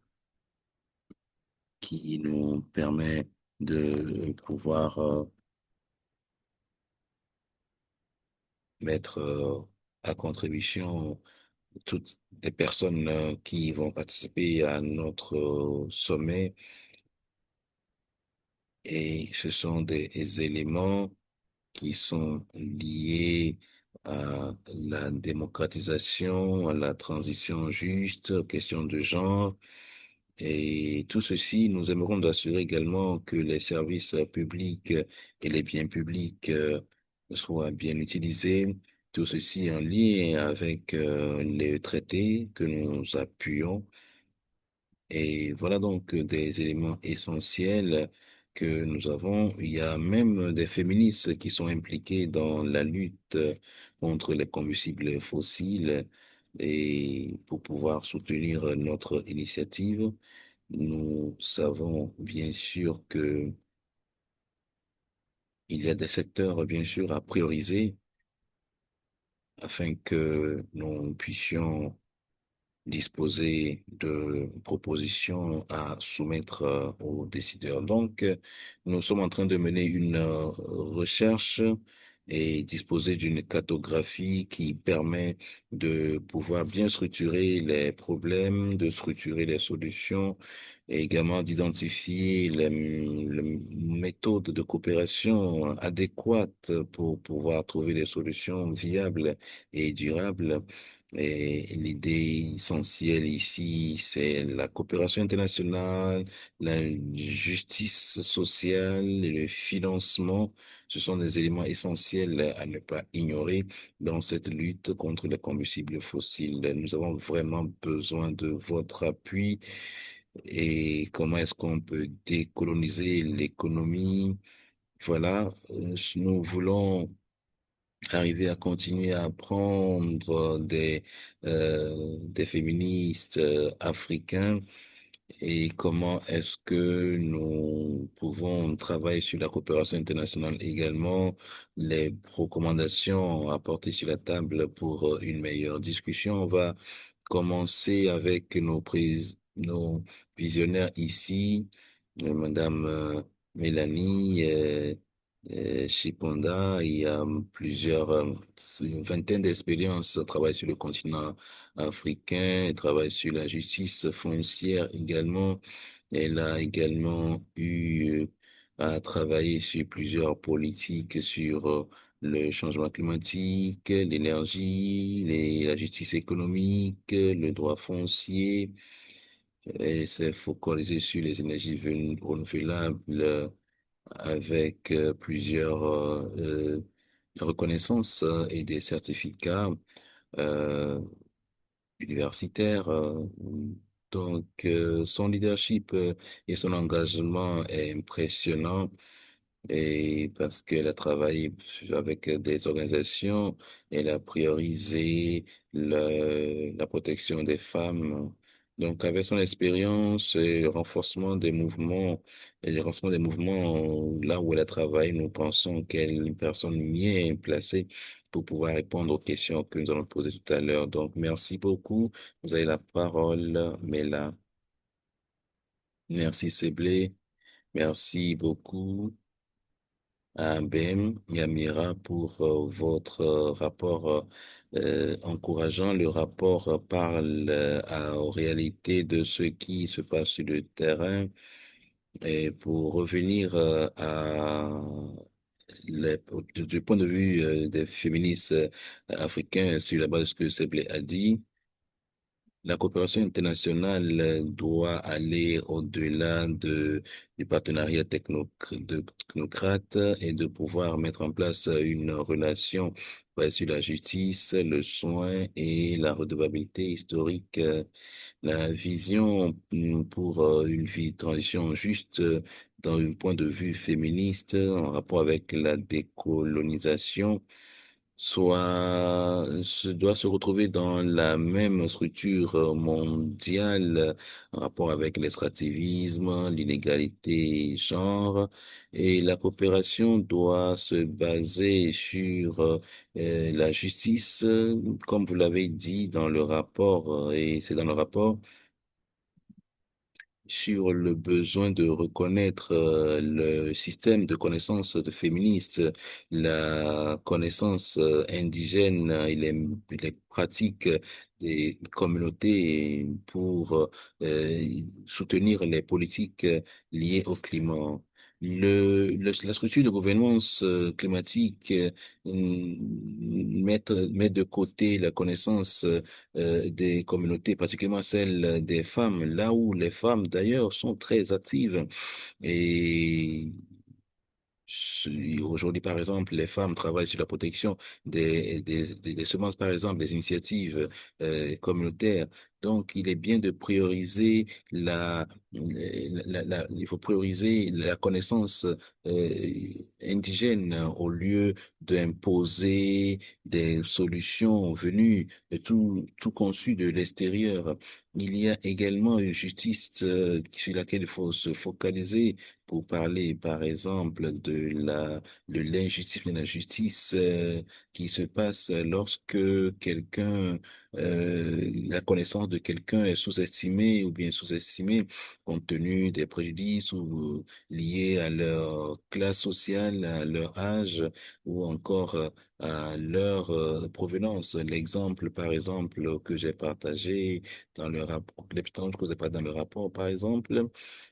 qui nous permet de pouvoir mettre à contribution toutes les personnes qui vont participer à notre sommet, et ce sont des éléments qui sont liés à la démocratisation, à la transition juste, aux questions de genre. Et tout ceci, nous aimerons assurer également que les services publics et les biens publics soient bien utilisés. Tout ceci en lien avec les traités que nous appuyons. Et voilà donc des éléments essentiels que nous avons. Il y a même des féministes qui sont impliqués dans la lutte contre les combustibles fossiles, et pour pouvoir soutenir notre initiative. Nous savons bien sûr que il y a des secteurs bien sûr à prioriser afin que nous puissions disposer de propositions à soumettre aux décideurs. Donc, nous sommes en train de mener une recherche et disposer d'une cartographie qui permet de pouvoir bien structurer les problèmes, de structurer les solutions et également d'identifier les méthodes de coopération adéquates pour pouvoir trouver des solutions viables et durables. Et l'idée essentielle ici, c'est la coopération internationale, la justice sociale et le financement. Ce sont des éléments essentiels à ne pas ignorer dans cette lutte contre les combustibles fossiles. Nous avons vraiment besoin de votre appui et comment est-ce qu'on peut décoloniser l'économie. Voilà, nous voulons arriver à continuer à apprendre des féministes africains et comment est-ce que nous pouvons travailler sur la coopération internationale également, les recommandations apportées sur la table pour une meilleure discussion. On va commencer avec nos visionnaires ici, Madame Mélanie Chiponda. Il y a une vingtaine d'expériences, elle travaille sur le continent africain, elle travaille sur la justice foncière également. Elle a également eu à travailler sur plusieurs politiques sur le changement climatique, l'énergie, la justice économique, le droit foncier. Elle s'est focalisée sur les énergies renouvelables avec plusieurs reconnaissances et des certificats euh, universitaire. Donc, son leadership et son engagement est impressionnant et parce qu'elle a travaillé avec des organisations, elle a priorisé la protection des femmes. Donc, avec son expérience et le renforcement des mouvements, là où elle a travaillé, nous pensons qu'elle est une personne bien placée pour pouvoir répondre aux questions que nous allons poser tout à l'heure. Donc, merci beaucoup. Vous avez la parole, Mela. Merci, Seblé. Merci beaucoup à Ben Yamira pour votre rapport encourageant. Le rapport parle aux réalités de ce qui se passe sur le terrain. Et pour revenir du point de vue des féministes africains sur la base de ce que Seblé a dit, la coopération internationale doit aller au-delà du partenariat de technocrate et de pouvoir mettre en place une relation basée sur la justice, le soin et la redevabilité historique. La vision pour une vie de transition juste dans un point de vue féministe en rapport avec la décolonisation doit se retrouver dans la même structure mondiale en rapport avec l'extractivisme, l'inégalité genre et la coopération doit se baser sur la justice, comme vous l'avez dit dans le rapport, et c'est dans le rapport sur le besoin de reconnaître le système de connaissances de féministes, la connaissance indigène et les pratiques des communautés pour soutenir les politiques liées au climat. La structure de gouvernance climatique met de côté la connaissance des communautés, particulièrement celle des femmes, là où les femmes d'ailleurs sont très actives. Et aujourd'hui, par exemple, les femmes travaillent sur la protection des semences, par exemple, des initiatives communautaires. Donc, il est bien de prioriser il faut prioriser la connaissance indigène au lieu d'imposer des solutions venues tout conçues de l'extérieur. Il y a également une justice sur laquelle il faut se focaliser pour parler, par exemple, de l'injustice et de la justice qui se passe lorsque quelqu'un a connaissance valeur de quelqu'un est sous-estimée ou bien sous-estimée compte tenu des préjudices ou liés à leur classe sociale, à leur âge ou encore à leur provenance. L'exemple, par exemple, que j'ai partagé dans le rapport, l'exemple que vous n'avez pas dans le rapport, par exemple,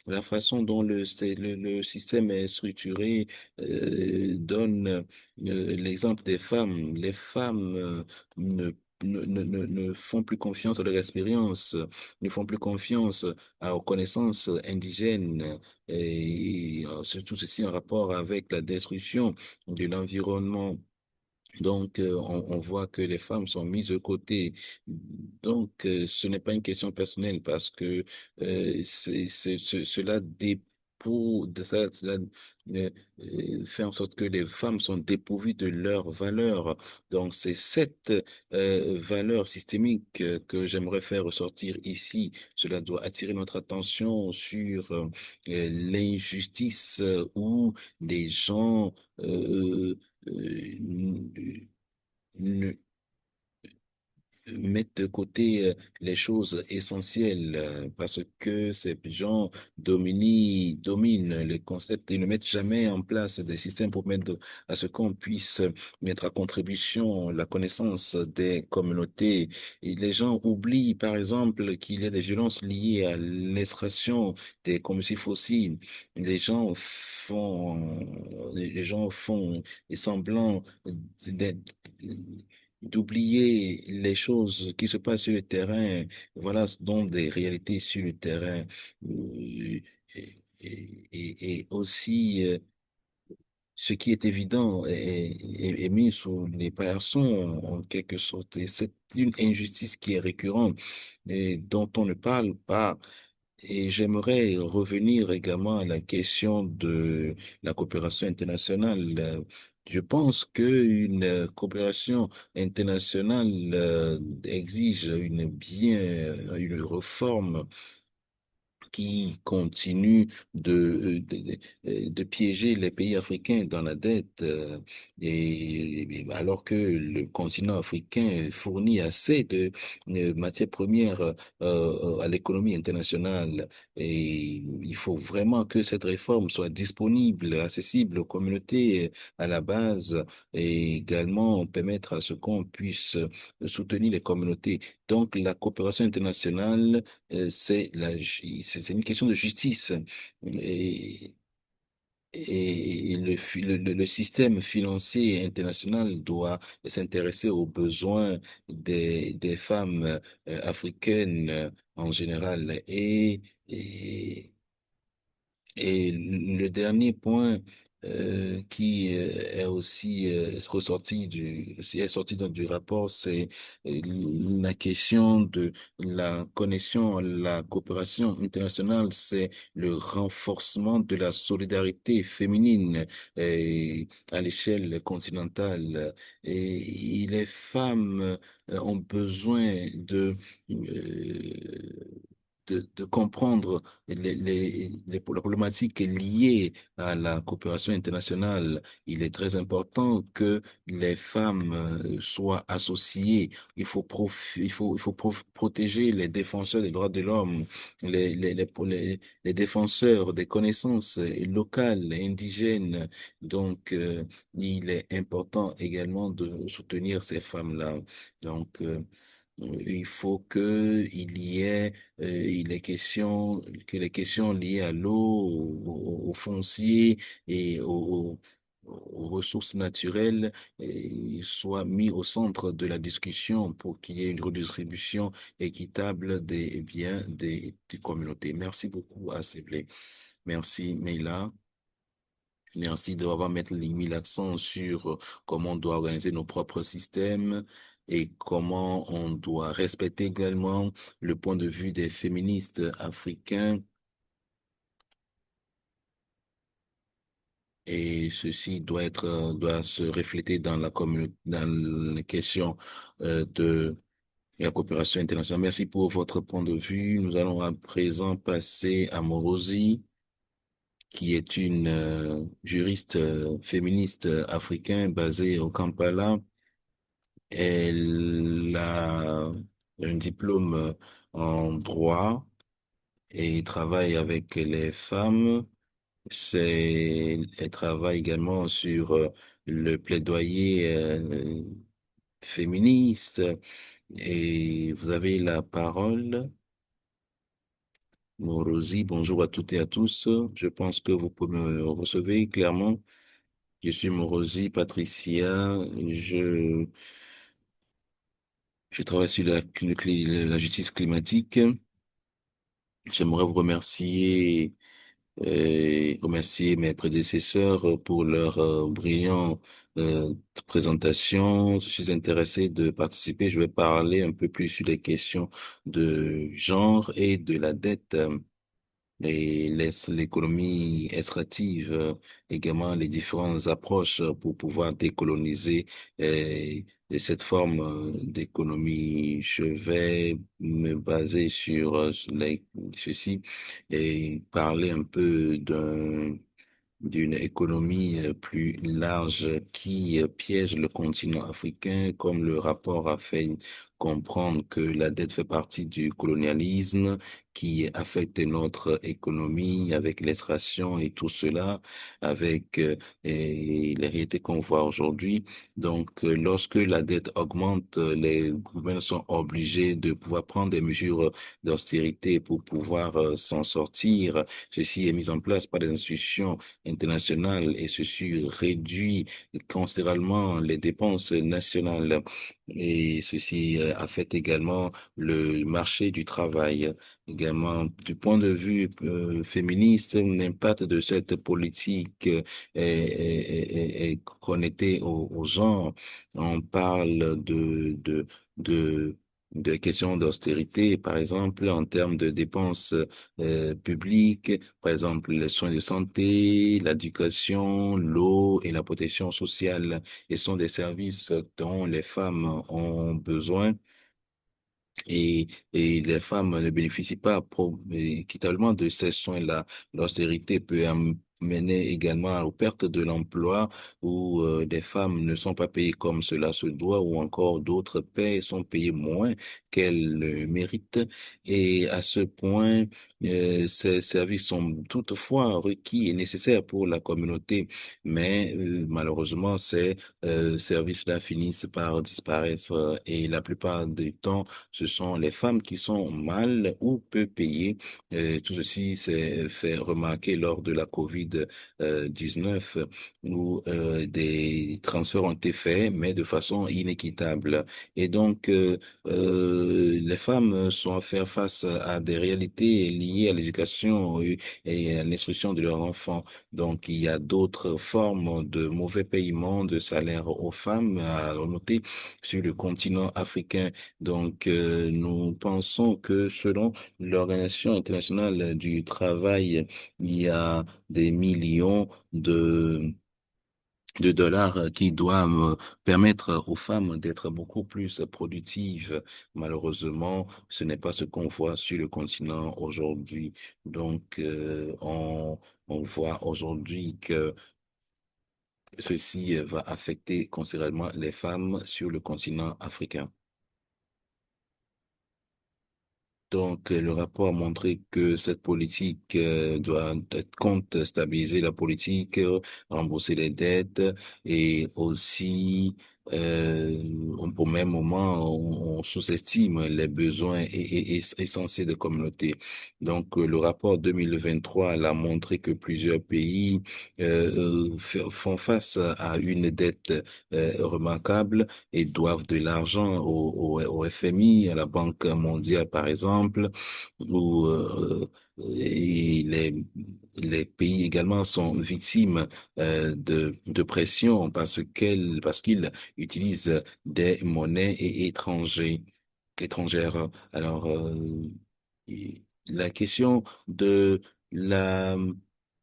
la façon dont le système est structuré donne l'exemple des femmes. Les femmes ne ne font plus confiance à leur expérience, ne font plus confiance aux connaissances indigènes, et surtout ceci en rapport avec la destruction de l'environnement. Donc, on voit que les femmes sont mises de côté. Donc, ce n'est pas une question personnelle parce que cela cela fait en sorte que les femmes sont dépourvues de leur valeur. Donc, c'est cette valeur systémique que j'aimerais faire ressortir ici. Cela doit attirer notre attention sur l'injustice où les gens euh, ne- mettre de côté les choses essentielles parce que ces gens dominent les concepts et ne mettent jamais en place des systèmes pour mettre à ce qu'on puisse mettre à contribution la connaissance des communautés. Et les gens oublient, par exemple, qu'il y a des violences liées à l'extraction des combustibles fossiles. Les gens font semblant d'être d'oublier les choses qui se passent sur le terrain. Voilà donc des réalités sur le terrain. Euh, et aussi, ce qui est évident est mis sous les paillasson en quelque sorte. Et c'est une injustice qui est récurrente et dont on ne parle pas. Et j'aimerais revenir également à la question de la coopération internationale. Je pense qu'une coopération internationale exige une réforme qui continue de piéger les pays africains dans la dette, alors que le continent africain fournit assez de matières premières à l'économie internationale. Et il faut vraiment que cette réforme soit disponible, accessible aux communautés à la base et également permettre à ce qu'on puisse soutenir les communautés. Donc, la coopération internationale c'est une question de justice. Et, et le système financier international doit s'intéresser aux besoins des femmes africaines en général. Et le dernier point qui est aussi est sorti du rapport, c'est la question de la connexion, la coopération internationale, c'est le renforcement de la solidarité féminine à l'échelle continentale. Et les femmes ont besoin de comprendre la problématique liée à la coopération internationale. Il est très important que les femmes soient associées. Il faut protéger les défenseurs des droits de l'homme, les défenseurs des connaissances locales, indigènes. Donc, il est important également de soutenir ces femmes-là. Donc, il faut il y ait que les questions liées à l'eau, au foncier et aux ressources naturelles soient mis au centre de la discussion pour qu'il y ait une redistribution équitable des biens des communautés. Merci beaucoup à Séblé. Merci, Meila. Merci d'avoir mis l'accent sur comment on doit organiser nos propres systèmes et comment on doit respecter également le point de vue des féministes africains. Et ceci doit se refléter dans dans les questions de la coopération internationale. Merci pour votre point de vue. Nous allons à présent passer à Morosi, qui est une juriste féministe africaine basée au Kampala. Elle a un diplôme en droit et il travaille avec les femmes. Elle travaille également sur le plaidoyer féministe. Et vous avez la parole, Morosi. Bonjour à toutes et à tous. Je pense que vous pouvez me recevoir clairement. Je suis Morosi Patricia. Je, je travaille sur la justice climatique. J'aimerais vous remercier remercier mes prédécesseurs pour leur brillant euh, présentation. Je suis intéressé de participer. Je vais parler un peu plus sur les questions de genre et de la dette. Et l'économie extractive, également les différentes approches pour pouvoir décoloniser euh, cette forme d'économie. Je vais me baser sur ceci et parler un peu d'une économie plus large qui piège le continent africain, comme le rapport a fait comprendre que la dette fait partie du colonialisme qui affecte notre économie avec l'extraction et tout cela, avec et les réalités qu'on voit aujourd'hui. Donc, lorsque la dette augmente, les gouvernements sont obligés de pouvoir prendre des mesures d'austérité pour pouvoir s'en sortir. Ceci est mis en place par des institutions internationales et ceci réduit considérablement les dépenses nationales. Et ceci affecte également le marché du travail. Également, du point de vue féministe, l'impact de cette politique est connecté au genre. On parle de, de questions d'austérité, par exemple, en termes de dépenses publiques, par exemple les soins de santé, l'éducation, l'eau et la protection sociale, et sont des services dont les femmes ont besoin et les femmes ne bénéficient pas équitablement de ces soins-là. L'austérité peut mener également aux pertes de l'emploi où des femmes ne sont pas payées comme cela se doit ou encore d'autres paient, sont payées moins qu'elles le méritent. Et à ce point, ces services sont toutefois requis et nécessaires pour la communauté, mais malheureusement, ces services-là finissent par disparaître et la plupart du temps, ce sont les femmes qui sont mal ou peu payées. Tout ceci s'est fait remarquer lors de la COVID-19 où des transferts ont été faits, mais de façon inéquitable. Et donc, les femmes sont à faire face à des réalités liées à l'éducation et à l'instruction de leurs enfants. Donc, il y a d'autres formes de mauvais paiement de salaire aux femmes à noter sur le continent africain. Donc, nous pensons que selon l'Organisation internationale du travail, il y a des millions de dollars qui doivent permettre aux femmes d'être beaucoup plus productives. Malheureusement, ce n'est pas ce qu'on voit sur le continent aujourd'hui. Donc, on voit aujourd'hui que ceci va affecter considérablement les femmes sur le continent africain. Donc, le rapport a montré que cette politique compte stabiliser la politique, rembourser les dettes et aussi, au même moment, on sous-estime les besoins essentiels des communautés. Donc, le rapport 2023 l'a montré que plusieurs pays font face à une dette remarquable et doivent de l'argent au FMI, à la Banque mondiale, par exemple, où et les pays également sont victimes de pression parce qu'ils utilisent des monnaies étrangères. Alors, la question la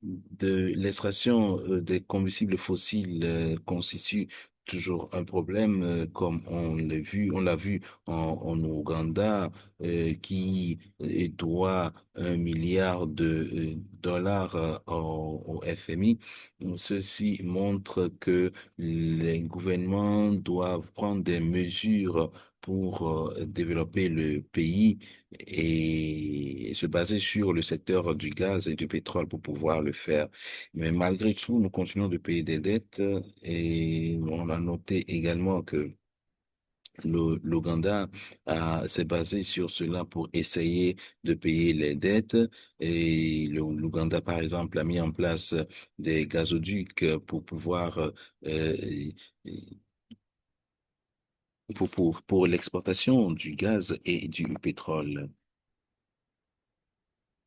de l'extraction des combustibles fossiles constitue toujours un problème, comme on l'a vu en Ouganda, qui doit 1 milliard de dollars au FMI. Ceci montre que les gouvernements doivent prendre des mesures pour développer le pays et se baser sur le secteur du gaz et du pétrole pour pouvoir le faire. Mais malgré tout, nous continuons de payer des dettes et on a noté également que l'Ouganda s'est basé sur cela pour essayer de payer les dettes. Et l'Ouganda, par exemple, a mis en place des gazoducs pour pouvoir euh, pour l'exportation du gaz et du pétrole.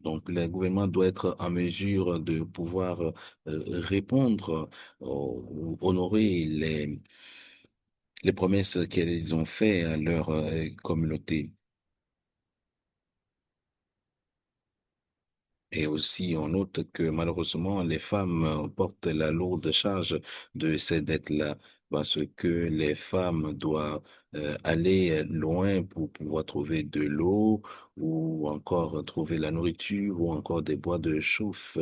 Donc, le gouvernement doit être en mesure de pouvoir répondre, ou honorer les promesses qu'ils ont faites à leur communauté. Et aussi, on note que malheureusement, les femmes portent la lourde charge de ces dettes-là, parce que les femmes doivent aller loin pour pouvoir trouver de l'eau ou encore trouver la nourriture ou encore des bois de chauffe.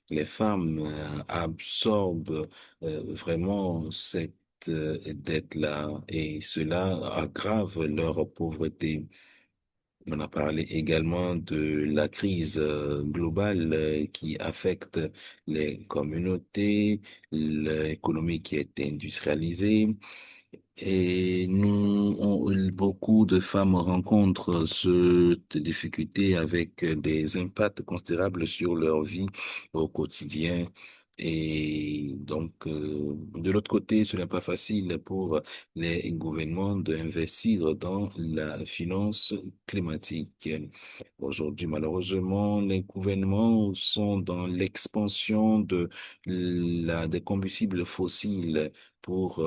Les femmes absorbent vraiment cette dette-là et cela aggrave leur pauvreté. On a parlé également de la crise globale qui affecte les communautés, l'économie qui est industrialisée. Et beaucoup de femmes rencontrent cette difficulté avec des impacts considérables sur leur vie au quotidien. Et donc, de l'autre côté, ce n'est pas facile pour les gouvernements d'investir dans la finance climatique. Aujourd'hui, malheureusement, les gouvernements sont dans l'expansion des combustibles fossiles pour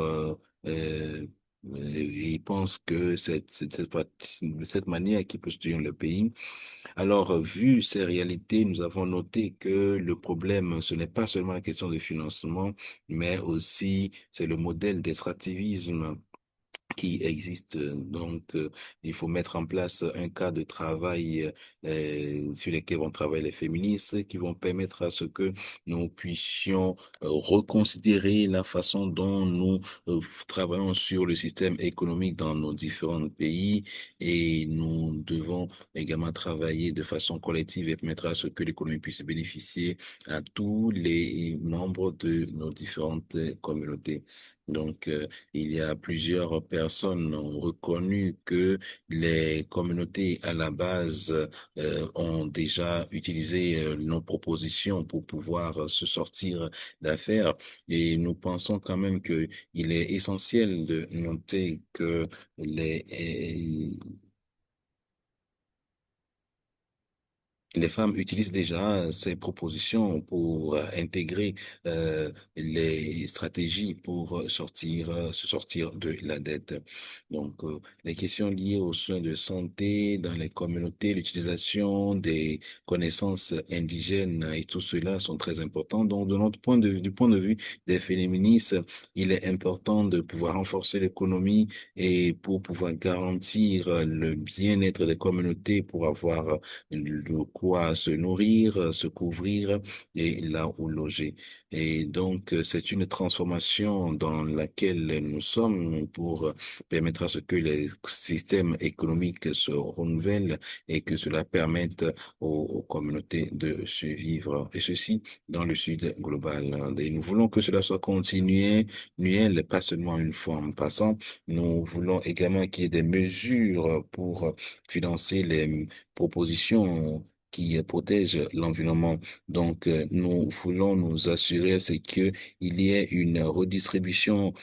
ils pensent que cette manière qui peut se le pays. Alors, vu ces réalités, nous avons noté que le problème, ce n'est pas seulement la question de financement, mais aussi c'est le modèle d'extractivisme qui existe. Donc, il faut mettre en place un cas de travail sur lesquels vont travailler les féministes, qui vont permettre à ce que nous puissions reconsidérer la façon dont nous travaillons sur le système économique dans nos différents pays et nous devons également travailler de façon collective et permettre à ce que l'économie puisse bénéficier à tous les membres de nos différentes communautés. Donc, il y a plusieurs personnes ont reconnu que les communautés à la base ont déjà utilisé nos propositions pour pouvoir se sortir d'affaires et nous pensons quand même que il est essentiel de noter que les femmes utilisent déjà ces propositions pour intégrer les stratégies pour se sortir de la dette. Donc, les questions liées aux soins de santé dans les communautés, l'utilisation des connaissances indigènes et tout cela sont très importants. Donc, de notre point de vue, du point de vue des féministes, il est important de pouvoir renforcer l'économie et pour pouvoir garantir le bien-être des communautés, pour avoir de quoi se nourrir, se couvrir et là où loger. Et donc, c'est une transformation dans laquelle nous sommes pour permettre à ce que les systèmes économiques se renouvellent et que cela permette aux communautés de survivre. Et ceci dans le sud global. Et nous voulons que cela soit continué, annuel, pas seulement une fois en passant. Nous voulons également qu'il y ait des mesures pour financer les propositions qui protègent l'environnement. Donc, nous voulons nous assurer c'est que il y ait une redistribution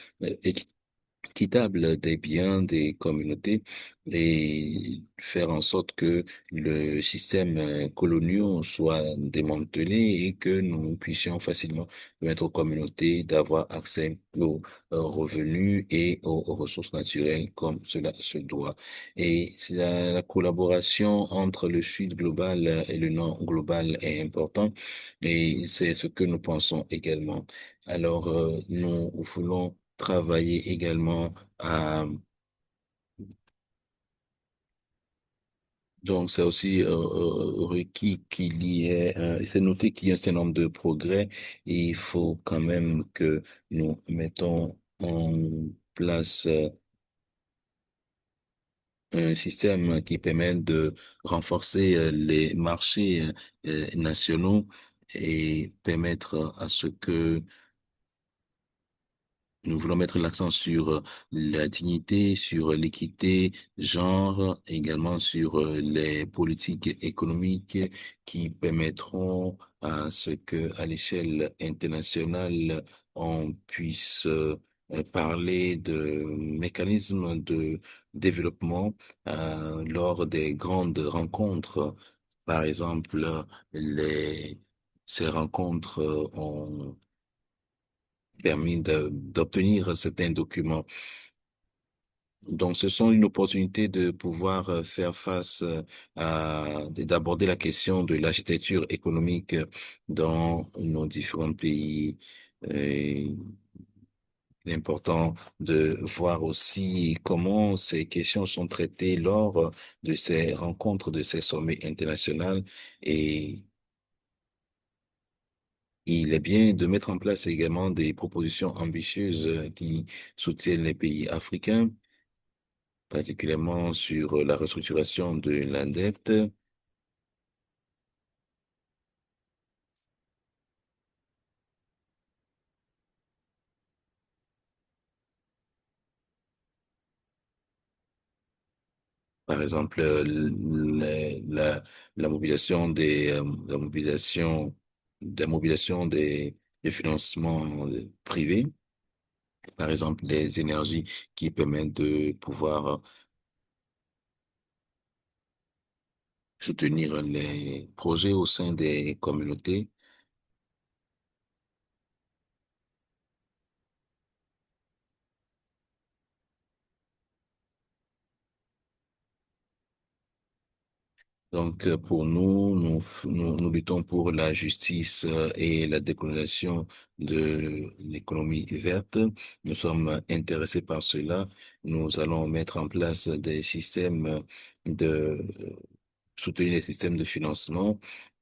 équitable des biens des communautés et faire en sorte que le système colonial soit démantelé et que nous puissions facilement permettre aux communautés d'avoir accès aux revenus et aux ressources naturelles comme cela se doit. Et la collaboration entre le Sud global et le Nord global est important et c'est ce que nous pensons également. Alors, nous voulons travailler également à... Donc, c'est aussi requis qu'il y ait... c'est noté qu'il y a un certain nombre de progrès et il faut quand même que nous mettons en place un système qui permet de renforcer les marchés nationaux et permettre à ce que nous voulons mettre l'accent sur la dignité, sur l'équité, genre, également sur les politiques économiques qui permettront à ce que, à l'échelle internationale, on puisse parler de mécanismes de développement lors des grandes rencontres. Par exemple, ces rencontres ont permis d'obtenir certains documents. Donc, ce sont une opportunité de pouvoir faire face d'aborder la question de l'architecture économique dans nos différents pays. Et il est important de voir aussi comment ces questions sont traitées lors de ces rencontres, de ces sommets internationaux. Et il est bien de mettre en place également des propositions ambitieuses qui soutiennent les pays africains, particulièrement sur la restructuration de la dette. Par exemple, la mobilisation la mobilisation des financements privés, par exemple, des énergies qui permettent de pouvoir soutenir les projets au sein des communautés. Donc, pour nous, nous luttons pour la justice et la décolonisation de l'économie verte. Nous sommes intéressés par cela. Nous allons mettre en place des systèmes de soutenir les systèmes de financement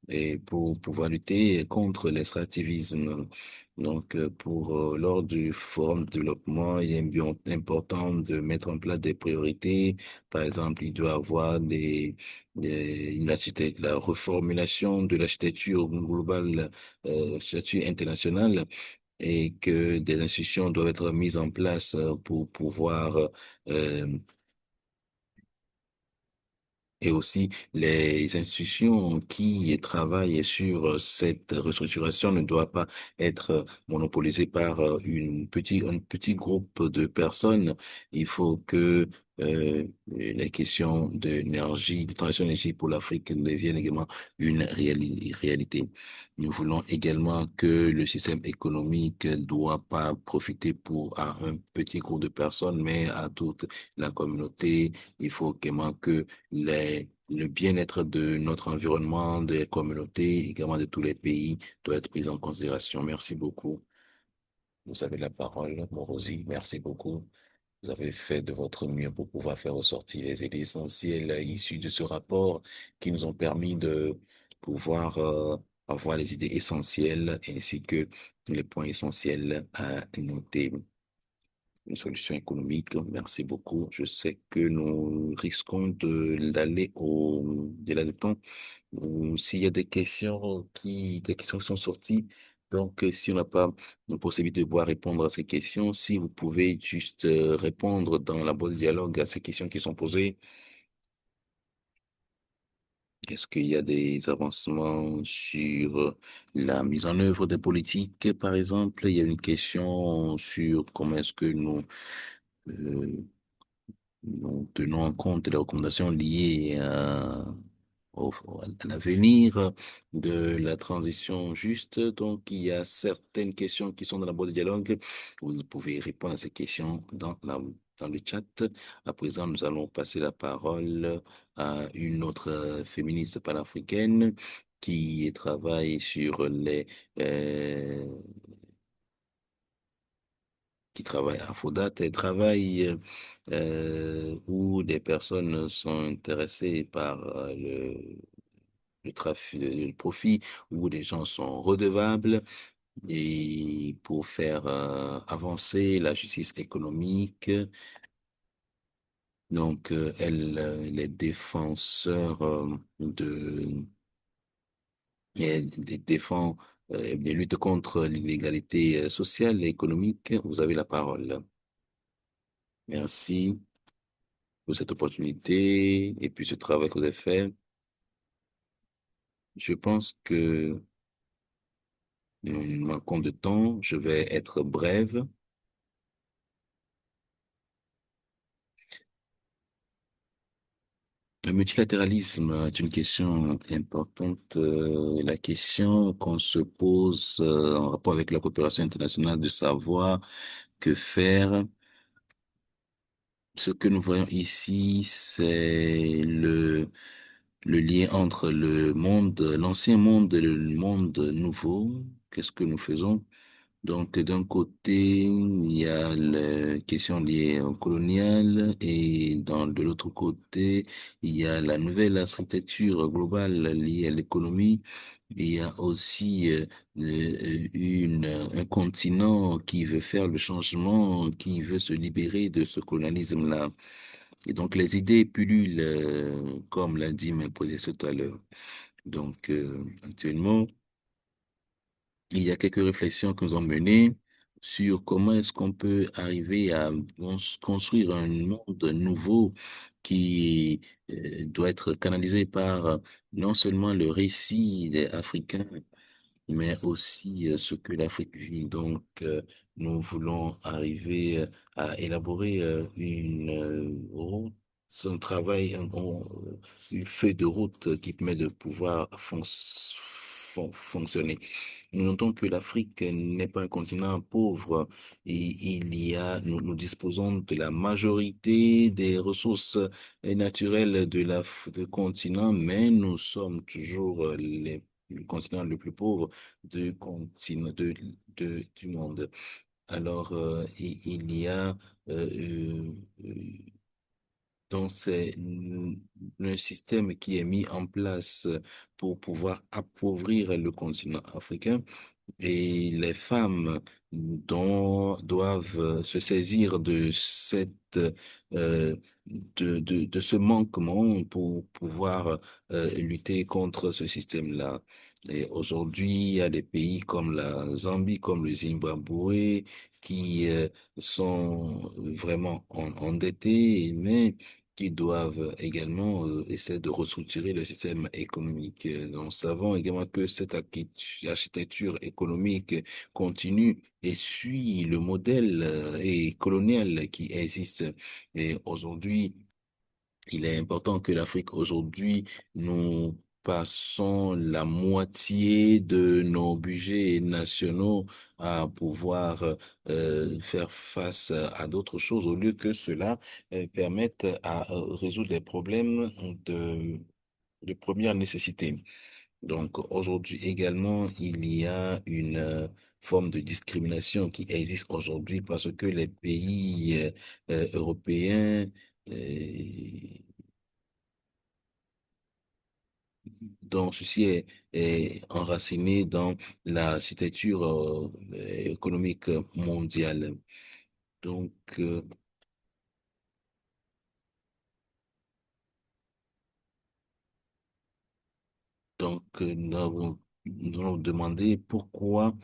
et pour pouvoir lutter contre l'extractivisme. Donc, lors du forum de développement, il est bien important de mettre en place des priorités. Par exemple, il doit y avoir la reformulation de l'architecture globale, l'architecture internationale et que des institutions doivent être mises en place pour pouvoir et aussi les institutions qui travaillent sur cette restructuration ne doivent pas être monopolisées par un petit groupe de personnes. Il faut que les questions d'énergie, de transition énergétique pour l'Afrique deviennent également une réalité. Nous voulons également que le système économique ne doit pas profiter à un petit groupe de personnes, mais à toute la communauté. Il faut également que le bien-être de notre environnement, des communautés, également de tous les pays, doit être pris en considération. Merci beaucoup. Vous avez la parole, Morosi. Merci beaucoup. Vous avez fait de votre mieux pour pouvoir faire ressortir les idées essentielles issues de ce rapport qui nous ont permis de pouvoir avoir les idées essentielles ainsi que les points essentiels à noter. Une solution économique. Merci beaucoup. Je sais que nous risquons d'aller au-delà du temps. Ou s'il y a des questions qui sont sorties. Donc, si on n'a pas la possibilité de pouvoir répondre à ces questions, si vous pouvez juste répondre dans la boîte de dialogue à ces questions qui sont posées. Est-ce qu'il y a des avancements sur la mise en œuvre des politiques, par exemple? Il y a une question sur comment est-ce que euh, nous tenons en compte des recommandations liées à l'avenir de la transition juste. Donc, il y a certaines questions qui sont dans la boîte de dialogue. Vous pouvez répondre à ces questions dans le chat. À présent, nous allons passer la parole à une autre féministe panafricaine qui travaille sur euh, qui travaille à Fodate, et travaille où des personnes sont intéressées par le trafic, le profit, où des gens sont redevables et pour faire avancer la justice économique Donc, les défenseurs des défend des luttes contre l'inégalité sociale et économique. Vous avez la parole. Merci pour cette opportunité et puis ce travail que vous avez fait. Je pense que nous manquons de temps. Je vais être brève. Le multilatéralisme est une question importante. La question qu'on se pose en rapport avec la coopération internationale de savoir que faire. Ce que nous voyons ici, c'est le lien entre le monde, l'ancien monde et le monde nouveau. Qu'est-ce que nous faisons? Donc, d'un côté, il y a les questions liées au colonial et de l'autre côté, il y a la nouvelle architecture globale liée à l'économie. Il y a aussi un continent qui veut faire le changement, qui veut se libérer de ce colonialisme-là. Et donc, les idées pullulent, comme l'a dit mes professeurs tout à l'heure. Donc, actuellement, il y a quelques réflexions que nous avons menées sur comment est-ce qu'on peut arriver à construire un monde nouveau qui doit être canalisé par non seulement le récit des Africains, mais aussi ce que l'Afrique vit. Donc, nous voulons arriver à élaborer route, un travail, une feuille de route qui permet de pouvoir fonctionner. Nous notons que l'Afrique n'est pas un continent pauvre et nous disposons de la majorité des ressources naturelles du continent, mais nous sommes toujours le continent le plus pauvre du monde. Alors, il y a euh, donc c'est un système qui est mis en place pour pouvoir appauvrir le continent africain et les femmes doivent se saisir de euh, de ce manquement pour pouvoir lutter contre ce système-là. Et aujourd'hui, il y a des pays comme la Zambie, comme le Zimbabwe, qui sont vraiment endettés, mais qui doivent également essayer de restructurer le système économique. Nous savons également que cette architecture économique continue et suit le modèle et colonial qui existe. Et aujourd'hui, il est important que l'Afrique aujourd'hui, nous passons la moitié de nos budgets nationaux à pouvoir faire face à d'autres choses au lieu que cela permette à résoudre les problèmes de première nécessité. Donc aujourd'hui également, il y a une forme de discrimination qui existe aujourd'hui parce que les pays européens euh, donc, est enraciné dans l'architecture économique mondiale. Donc, nous avons demandé pourquoi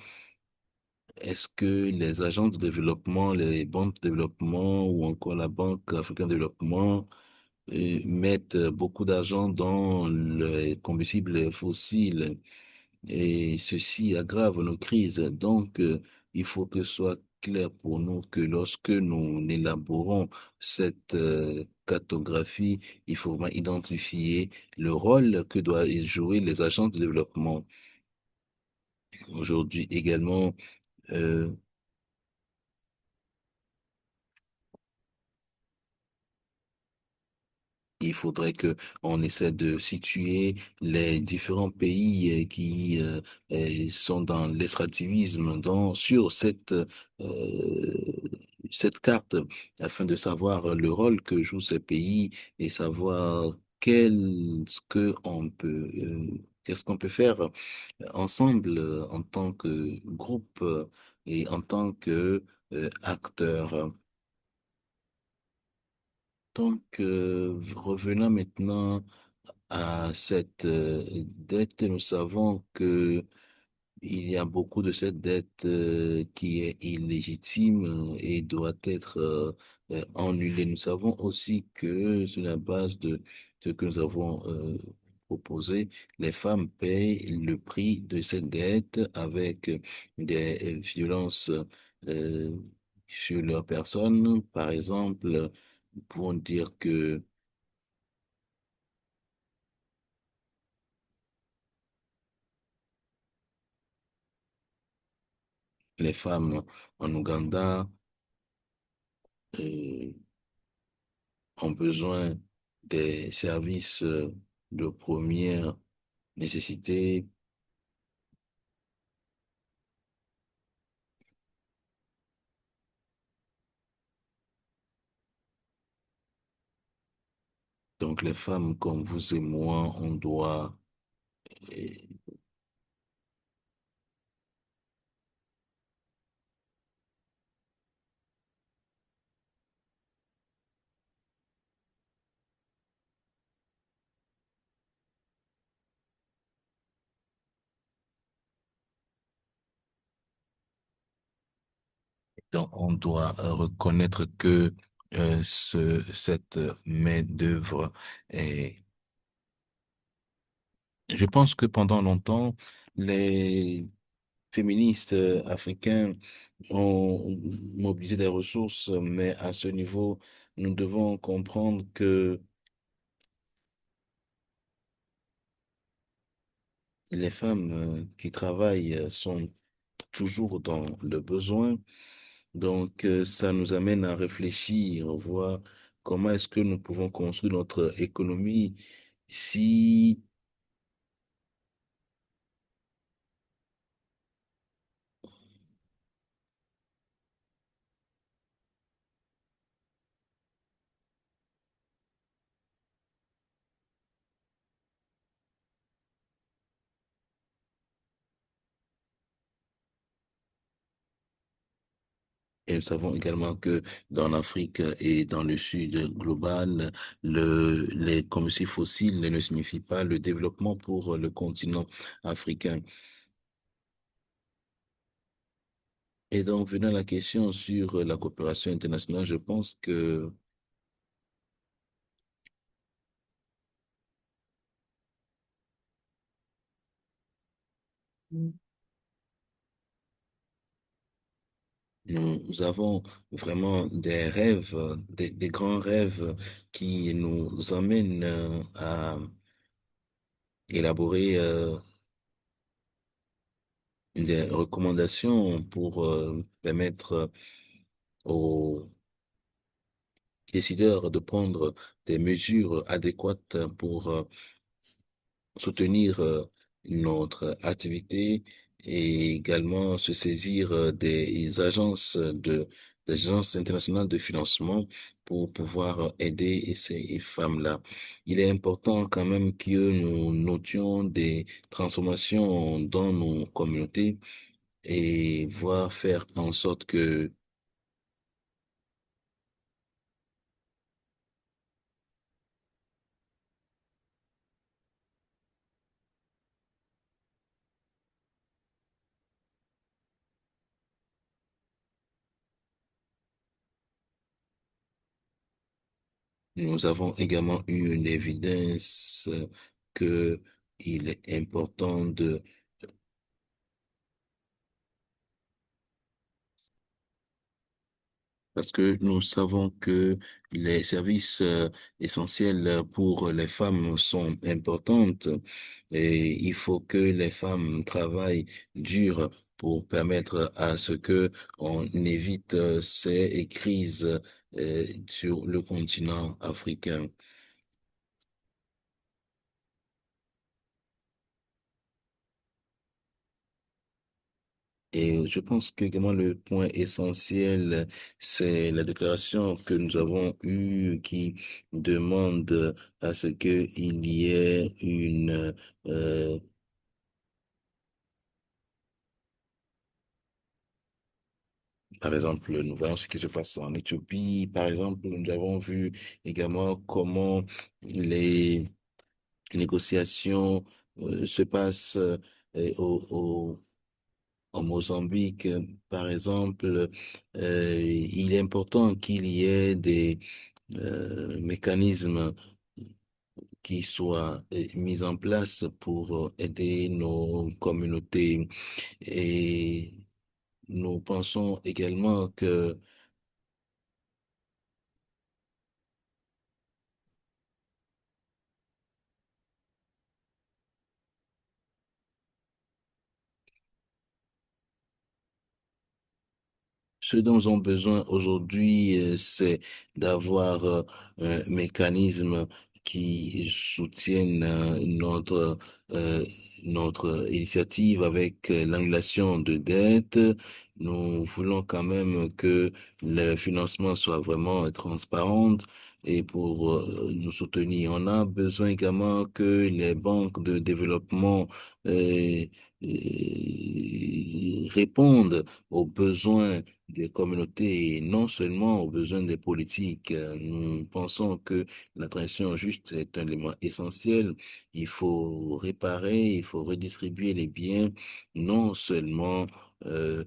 est-ce que les agents de développement, les banques de développement ou encore la Banque africaine de développement mettent beaucoup d'argent dans les combustibles fossiles et ceci aggrave nos crises. Donc, il faut que ce soit clair pour nous que lorsque nous élaborons cette cartographie, il faut vraiment identifier le rôle que doivent jouer les agents de développement. Aujourd'hui également, euh, il faudrait que on essaie de situer les différents pays qui sont dans l'extractivisme sur cette carte afin de savoir le rôle que jouent ces pays et savoir qu'est-ce qu'on peut faire ensemble en tant que groupe et en tant que acteur. Donc, revenons maintenant à cette dette. Nous savons que il y a beaucoup de cette dette qui est illégitime et doit être annulée. Nous savons aussi que sur la base de ce que nous avons proposé, les femmes payent le prix de cette dette avec des violences euh, sur leur personne. Par exemple, nous pouvons dire que les femmes en Ouganda euh, ont besoin des services de première nécessité. Donc les femmes comme vous et moi, on doit, euh, donc on doit reconnaître que cette main-d'œuvre est, je pense que pendant longtemps, les féministes africains ont mobilisé des ressources, mais à ce niveau, nous devons comprendre que les femmes qui travaillent sont toujours dans le besoin. Donc, ça nous amène à réfléchir, voir comment est-ce que nous pouvons construire notre économie si et nous savons également que dans l'Afrique et dans le sud global, les combustibles fossiles ne signifient pas le développement pour le continent africain. Et donc, venant à la question sur la coopération internationale, je pense que nous avons vraiment des rêves, des grands rêves qui nous emmènent à élaborer des recommandations pour permettre aux décideurs de prendre des mesures adéquates pour soutenir notre activité et également se saisir des agences internationales de financement pour pouvoir aider ces femmes-là. Il est important quand même que nous notions des transformations dans nos communautés et voir faire en sorte que nous avons également eu une évidence que il est important de parce que nous savons que les services essentiels pour les femmes sont importantes et il faut que les femmes travaillent dur pour permettre à ce que on évite ces crises sur le continent africain. Et je pense que également le point essentiel, c'est la déclaration que nous avons eue qui demande à ce qu'il y ait euh, Par exemple, nous voyons ce qui se passe en Éthiopie. Par exemple, nous avons vu également comment les négociations se passent en Mozambique. Par exemple, il est important qu'il y ait des mécanismes qui soient mis en place pour aider nos communautés. Et nous pensons également que ce dont ils ont besoin aujourd'hui, c'est d'avoir un mécanisme qui soutienne euh, notre initiative avec l'annulation de dettes. Nous voulons quand même que le financement soit vraiment transparent et pour nous soutenir, on a besoin également que les banques de développement euh, répondent aux besoins des communautés et non seulement aux besoins des politiques. Nous pensons que la transition juste est un élément essentiel. Il faut réparer, il faut redistribuer les biens, non seulement euh,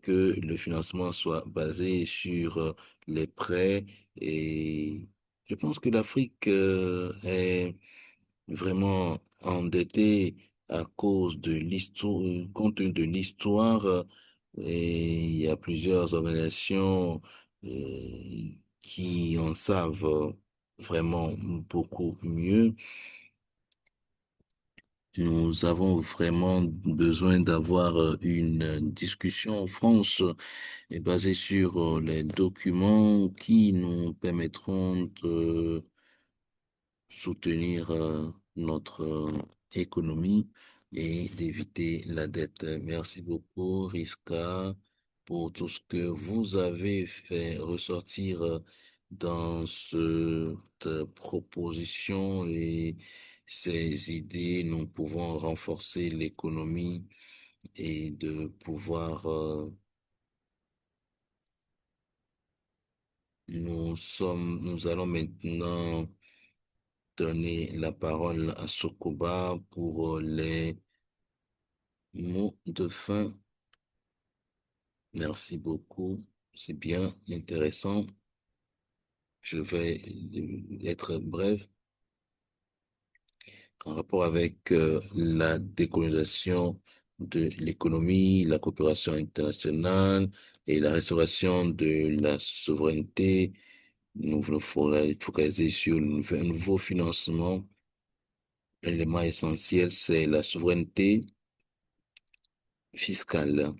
que le financement soit basé sur les prêts. Et je pense que l'Afrique est vraiment endetté à cause de l'histoire, compte tenu de l'histoire, et il y a plusieurs organisations qui en savent vraiment beaucoup mieux. Nous avons vraiment besoin d'avoir une discussion franche et basée sur les documents qui nous permettront de soutenir notre économie et d'éviter la dette. Merci beaucoup, Riska, pour tout ce que vous avez fait ressortir dans cette proposition et ces idées. Nous pouvons renforcer l'économie et de pouvoir, nous allons maintenant donner la parole à Sokoba pour les mots de fin. Merci beaucoup. C'est bien intéressant. Je vais être bref en rapport avec la décolonisation de l'économie, la coopération internationale et la restauration de la souveraineté. Nous voulons focaliser sur un nouveau financement. Un élément essentiel, c'est la souveraineté fiscale.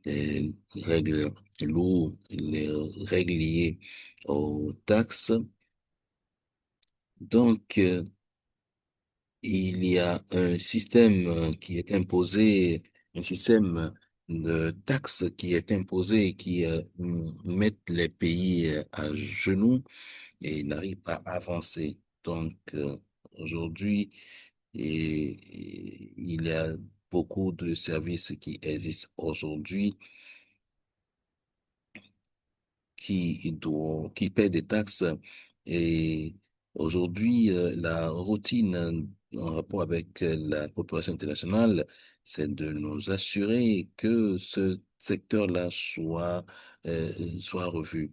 Les règles lourdes, les règles liées aux taxes. Donc, il y a un système qui est imposé, un système de taxes qui est imposé et qui met les pays à genoux et n'arrive pas à avancer. Donc, aujourd'hui, il y a beaucoup de services qui existent aujourd'hui qui paient des taxes. Et aujourd'hui, la routine en rapport avec la coopération internationale, c'est de nous assurer que ce secteur-là soit revu.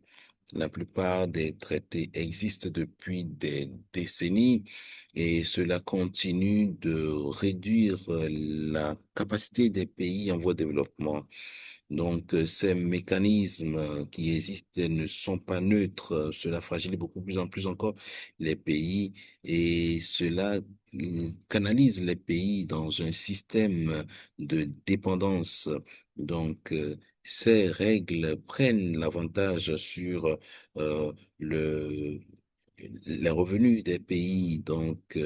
La plupart des traités existent depuis des décennies et cela continue de réduire la capacité des pays en voie de développement. Donc, ces mécanismes qui existent ne sont pas neutres. Cela fragilise beaucoup plus en plus encore les pays et cela canalise les pays dans un système de dépendance. Donc, ces règles prennent l'avantage sur le les revenus des pays. Donc,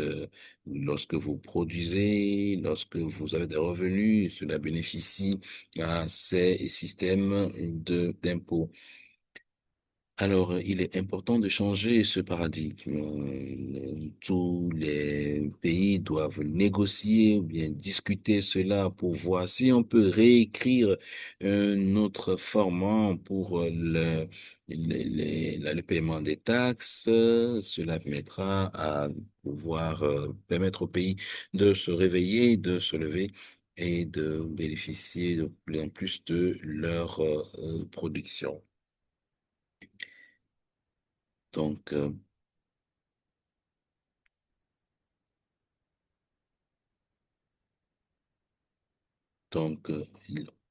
lorsque vous produisez, lorsque vous avez des revenus, cela bénéficie à ces systèmes de d'impôts. Alors, il est important de changer ce paradigme. Tous les pays doivent négocier ou bien discuter cela pour voir si on peut réécrire un autre format pour le paiement des taxes. Cela permettra à pouvoir permettre au pays de se réveiller, de se lever et de bénéficier de plus en plus de leur production. Donc,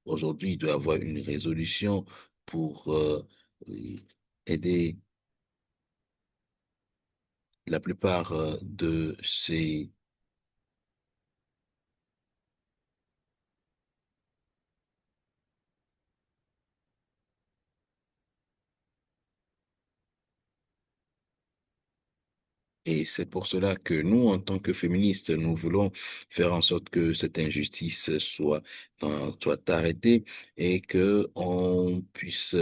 aujourd'hui, il doit y avoir une résolution pour aider la plupart de ces. Et c'est pour cela que nous, en tant que féministes, nous voulons faire en sorte que cette injustice soit arrêtée et que on puisse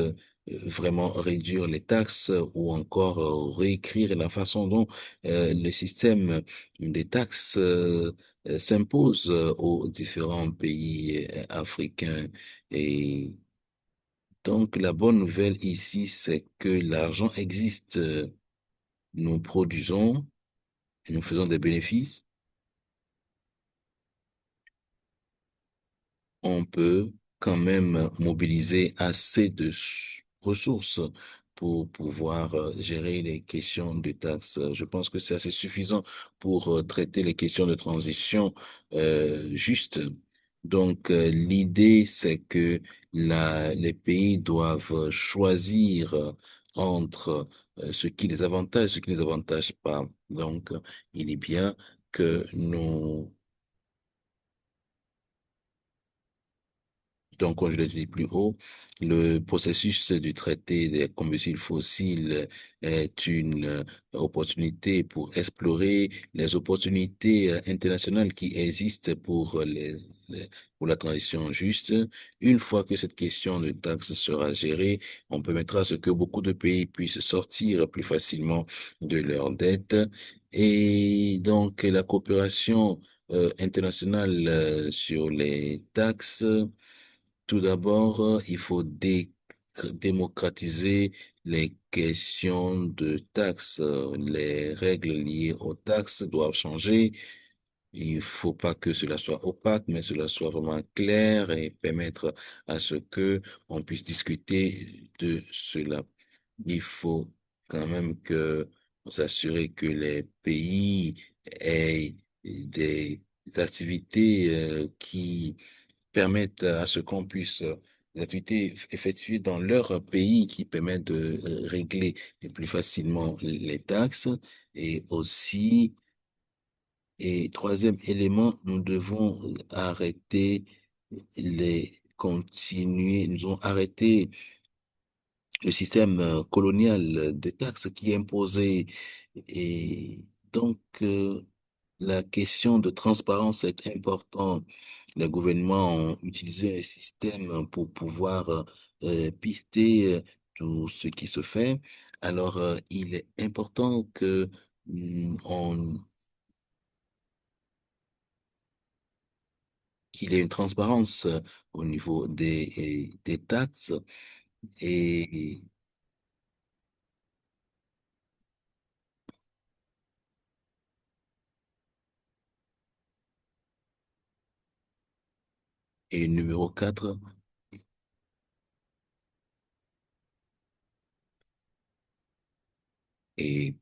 vraiment réduire les taxes ou encore réécrire la façon dont le système des taxes s'impose aux différents pays africains. Et donc, la bonne nouvelle ici, c'est que l'argent existe. Nous produisons et nous faisons des bénéfices, on peut quand même mobiliser assez de ressources pour pouvoir gérer les questions de taxes. Je pense que c'est assez suffisant pour traiter les questions de transition juste. Donc, l'idée, c'est que les pays doivent choisir entre ce qui les avantage, ce qui ne les avantage pas. Donc, il est bien que nous. Donc, comme je l'ai dit plus haut, le processus du traité des combustibles fossiles est une opportunité pour explorer les opportunités internationales qui existent pour pour la transition juste. Une fois que cette question de taxes sera gérée, on permettra à ce que beaucoup de pays puissent sortir plus facilement de leurs dettes. Et donc, la coopération internationale sur les taxes. Tout d'abord, il faut démocratiser les questions de taxes. Les règles liées aux taxes doivent changer. Il faut pas que cela soit opaque, mais cela soit vraiment clair et permettre à ce que on puisse discuter de cela. Il faut quand même que s'assurer que les pays aient des activités qui permettent à ce qu'on puisse des activités effectuées dans leur pays qui permettent de régler plus facilement les taxes et aussi et troisième élément, nous devons arrêter nous devons arrêter le système colonial des taxes qui est imposé. Et donc, la question de transparence est importante. Les gouvernements ont utilisé un système pour pouvoir pister tout ce qui se fait. Alors, il est important que on qu'il y ait une transparence au niveau des taxes et, et numéro 4. Et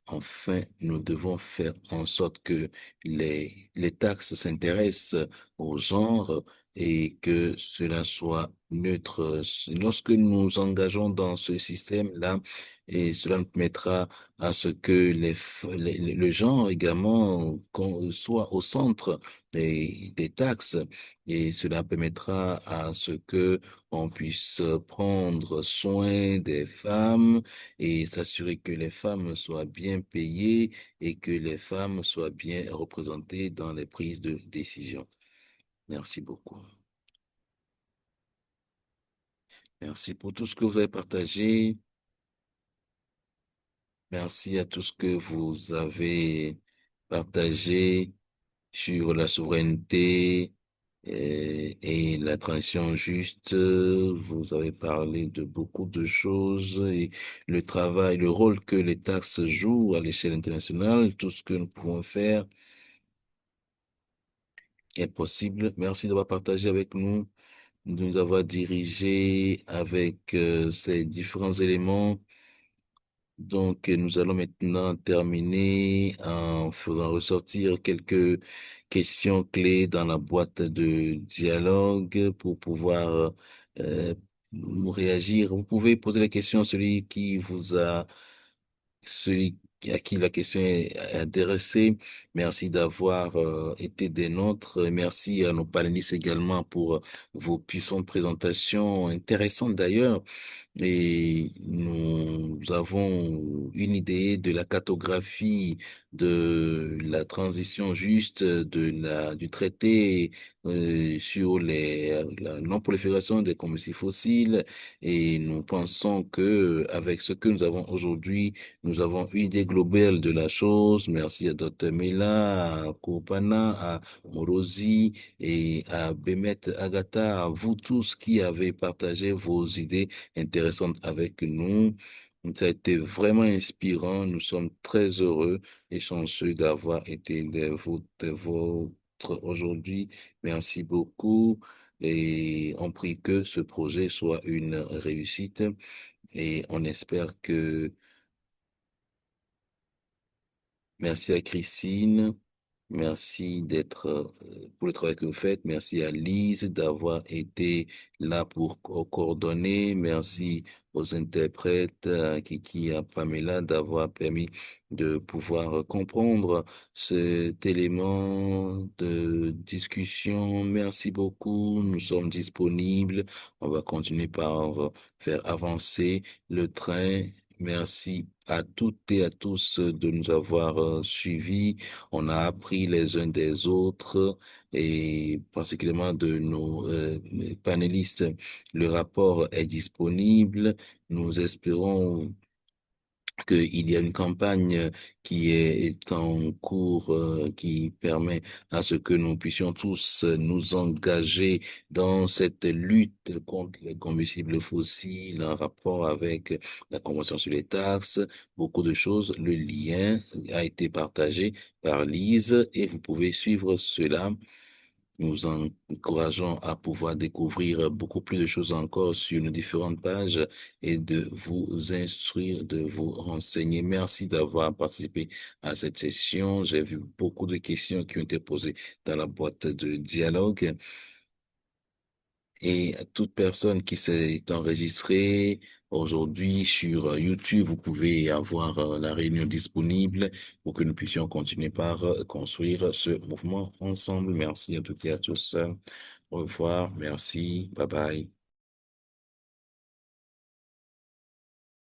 enfin, nous devons faire en sorte que les taxes s'intéressent au genre et que cela soit neutre. Lorsque nous nous engageons dans ce système-là, et cela nous permettra à ce que le genre également soit au centre des taxes et cela permettra à ce que on puisse prendre soin des femmes et s'assurer que les femmes soient bien payées et que les femmes soient bien représentées dans les prises de décision. Merci beaucoup. Merci pour tout ce que vous avez partagé. Merci à tout ce que vous avez partagé sur la souveraineté et la transition juste. Vous avez parlé de beaucoup de choses et le travail, le rôle que les taxes jouent à l'échelle internationale, tout ce que nous pouvons faire est possible. Merci d'avoir partagé avec nous, de nous avoir dirigés avec ces différents éléments. Donc, nous allons maintenant terminer en faisant ressortir quelques questions clés dans la boîte de dialogue pour pouvoir euh, nous réagir. Vous pouvez poser la question à celui à qui la question est adressée. Merci d'avoir été des nôtres. Merci à nos panélistes également pour vos puissantes présentations, intéressantes d'ailleurs. Et nous avons une idée de la cartographie de la transition juste du traité sur la non-prolifération des combustibles fossiles. Et nous pensons que avec ce que nous avons aujourd'hui, nous avons une idée globale de la chose. Merci à Dr. Mela, à Kopana, à Morosi et à Bemet Agata, à vous tous qui avez partagé vos idées intéressante avec nous. Ça a été vraiment inspirant. Nous sommes très heureux et chanceux d'avoir été des vôtres aujourd'hui. Merci beaucoup et on prie que ce projet soit une réussite et on espère que merci à Christine. Merci d'être pour le travail que vous faites. Merci à Lise d'avoir été là pour coordonner. Merci aux interprètes, à Kiki, à Pamela d'avoir permis de pouvoir comprendre cet élément de discussion. Merci beaucoup. Nous sommes disponibles. On va continuer par faire avancer le train. Merci à toutes et à tous de nous avoir suivis. On a appris les uns des autres et particulièrement de nos panélistes. Le rapport est disponible. Nous espérons qu'il y a une campagne est en cours qui permet à ce que nous puissions tous nous engager dans cette lutte contre les combustibles fossiles en rapport avec la Convention sur les taxes, beaucoup de choses. Le lien a été partagé par Lise et vous pouvez suivre cela. Nous encourageons à pouvoir découvrir beaucoup plus de choses encore sur nos différentes pages et de vous instruire, de vous renseigner. Merci d'avoir participé à cette session. J'ai vu beaucoup de questions qui ont été posées dans la boîte de dialogue et à toute personne qui s'est enregistrée aujourd'hui sur YouTube, vous pouvez avoir la réunion disponible pour que nous puissions continuer par construire ce mouvement ensemble. Merci à toutes et à tous. Au revoir. Merci. Bye bye.